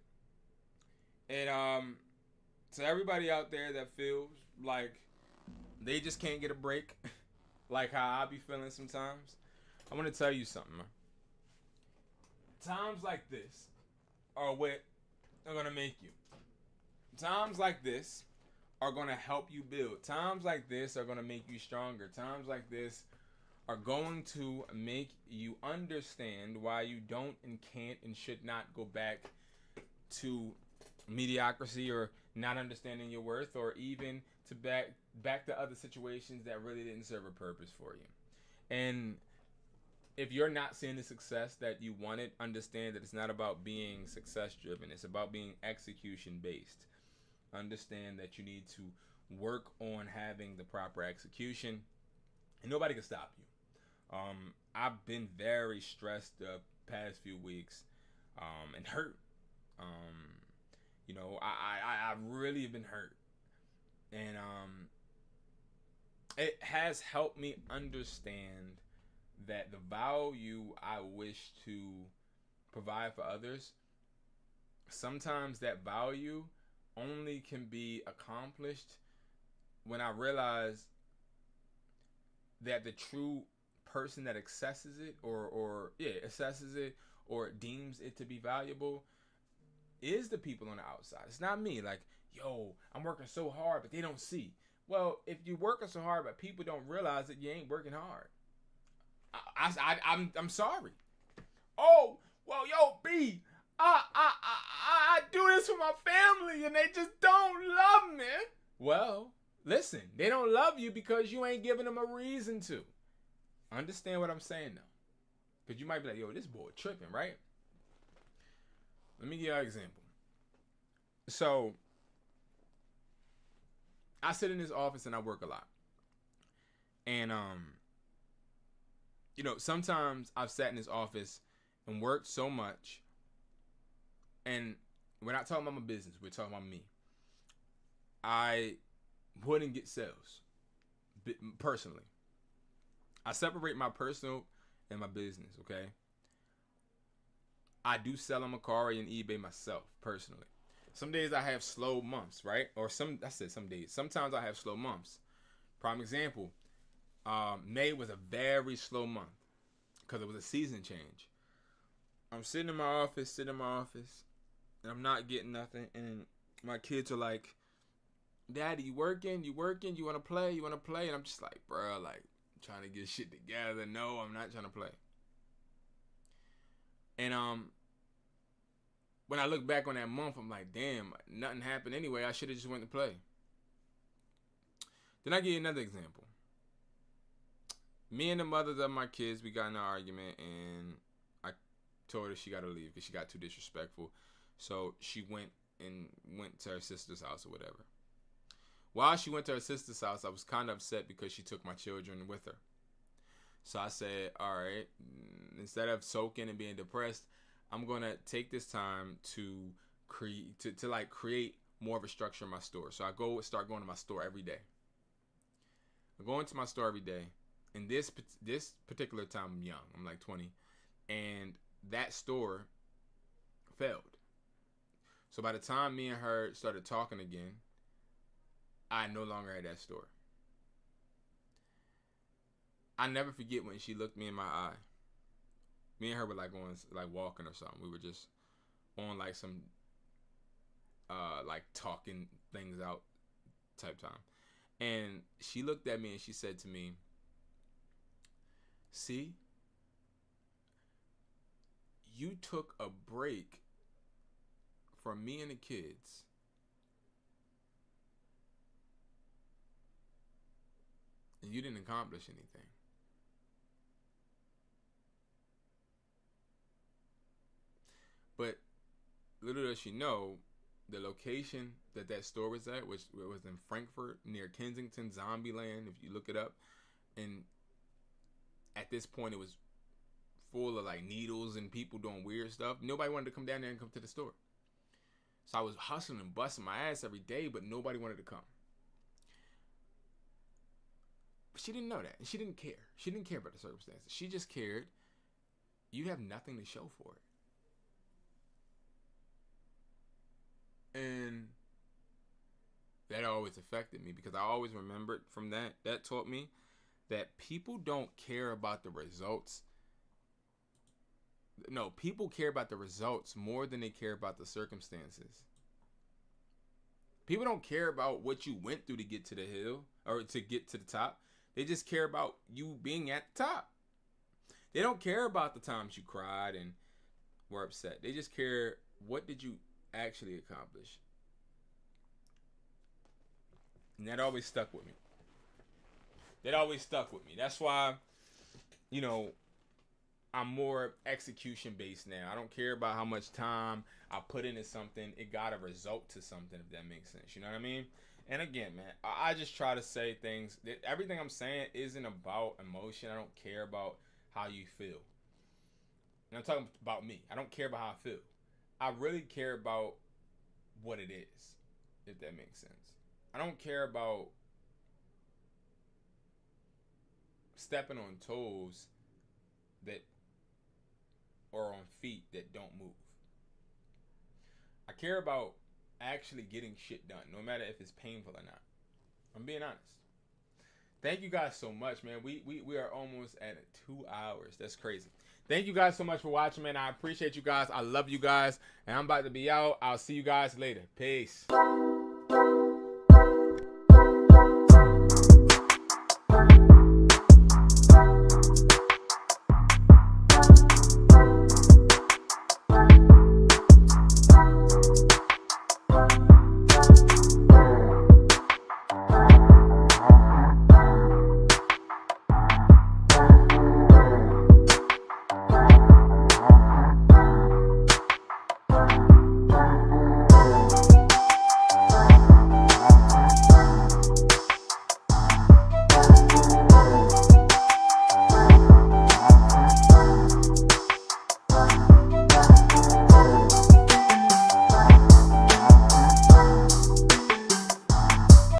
And to everybody out there that feels like they just can't get a break, like how I be feeling sometimes, I want to tell you something, man. Times like this are what are going to make you. Times like this are going to help you build. Times like this are going to make you stronger. Times like this are going to make you understand why you don't and can't and should not go back to mediocrity or not understanding your worth, or even to back to other situations that really didn't serve a purpose for you. And if you're not seeing the success that you wanted, understand that it's not about being success driven. It's about being execution based. Understand that you need to work on having the proper execution, and nobody can stop you. I've been very stressed the past few weeks, and hurt. Um, I've really been hurt, and it has helped me understand that the value I wish to provide for others, sometimes that value only can be accomplished when I realize that the true person that accesses it assesses it or deems it to be valuable is the people on the outside. It's not me. Like, yo, I'm working so hard, but they don't see. Well, if you're working so hard, but people don't realize that you ain't working hard, I'm sorry. Oh, well, yo, B, I do this for my family, and they just don't love me. Well, listen, they don't love you because you ain't giving them a reason to. Understand what I'm saying, though? Because you might be like, yo, this boy tripping, right? Let me give you an example. So, I sit in this office and I work a lot. And, sometimes I've sat in this office and worked so much. And we're not talking about my business. We're talking about me. I wouldn't get sales personally. I separate my personal and my business, okay? I do sell on Mercari and eBay myself, personally. Some days I have slow months, right? Or some days. Sometimes I have slow months. Prime example, May was a very slow month because it was a season change. I'm sitting in my office, and I'm not getting nothing. And my kids are like, Daddy, you working? You want to play? And I'm just like, bro, like, trying to get shit together. No, I'm not trying to play. And when I look back on that month, I'm like, damn, nothing happened anyway. I should have just went to play. Then I give you another example. Me and the mothers of my kids, we got in an argument, and I told her she got to leave because she got too disrespectful. So she went to her sister's house or whatever. While she went to her sister's house, I was kind of upset because she took my children with her. So I said, all right, instead of soaking and being depressed, I'm going to take this time to create more of a structure in my store. So I start going to my store every day. I'm going to my store every day. And this particular time, I'm young. I'm like 20. And that store failed. So by the time me and her started talking again, I no longer had that store. I never forget when she looked me in my eye. Me and her were like going like walking or something. We were just on like some like talking things out type time. And she looked at me and she said to me, see, you took a break from me and the kids and you didn't accomplish anything. But little does she know, the location that store was at, which was in Frankfurt near Kensington, Zombieland, if you look it up. And at this point, it was full of like needles and people doing weird stuff. Nobody wanted to come down there and come to the store. So I was hustling and busting my ass every day, but nobody wanted to come. But she didn't know that. And she didn't care. She didn't care about the circumstances. She just cared you have nothing to show for it. And that always affected me because I always remembered from that. That taught me that people don't care about the results. No, people care about the results more than they care about the circumstances. People don't care about what you went through to get to the hill or to get to the top. They just care about you being at the top. They don't care about the times you cried and were upset. They just care, what did you actually accomplish? And that always stuck with me. That's why, I'm more execution based now. I don't care about how much time I put into something. It got a result to something, if that makes sense. You know what I mean? And again, man, I just try to say things. Everything I'm saying isn't about emotion. I don't care about how you feel. And I'm talking about me. I don't care about how I feel. I really care about what it is, if that makes sense. I don't care about stepping on toes that or on feet that don't move. I care about actually getting shit done, no matter if it's painful or not. I'm being honest. Thank you guys so much, man. We are almost at 2 hours. That's crazy. Thank you guys so much for watching, man. I appreciate you guys. I love you guys. And I'm about to be out. I'll see you guys later. Peace.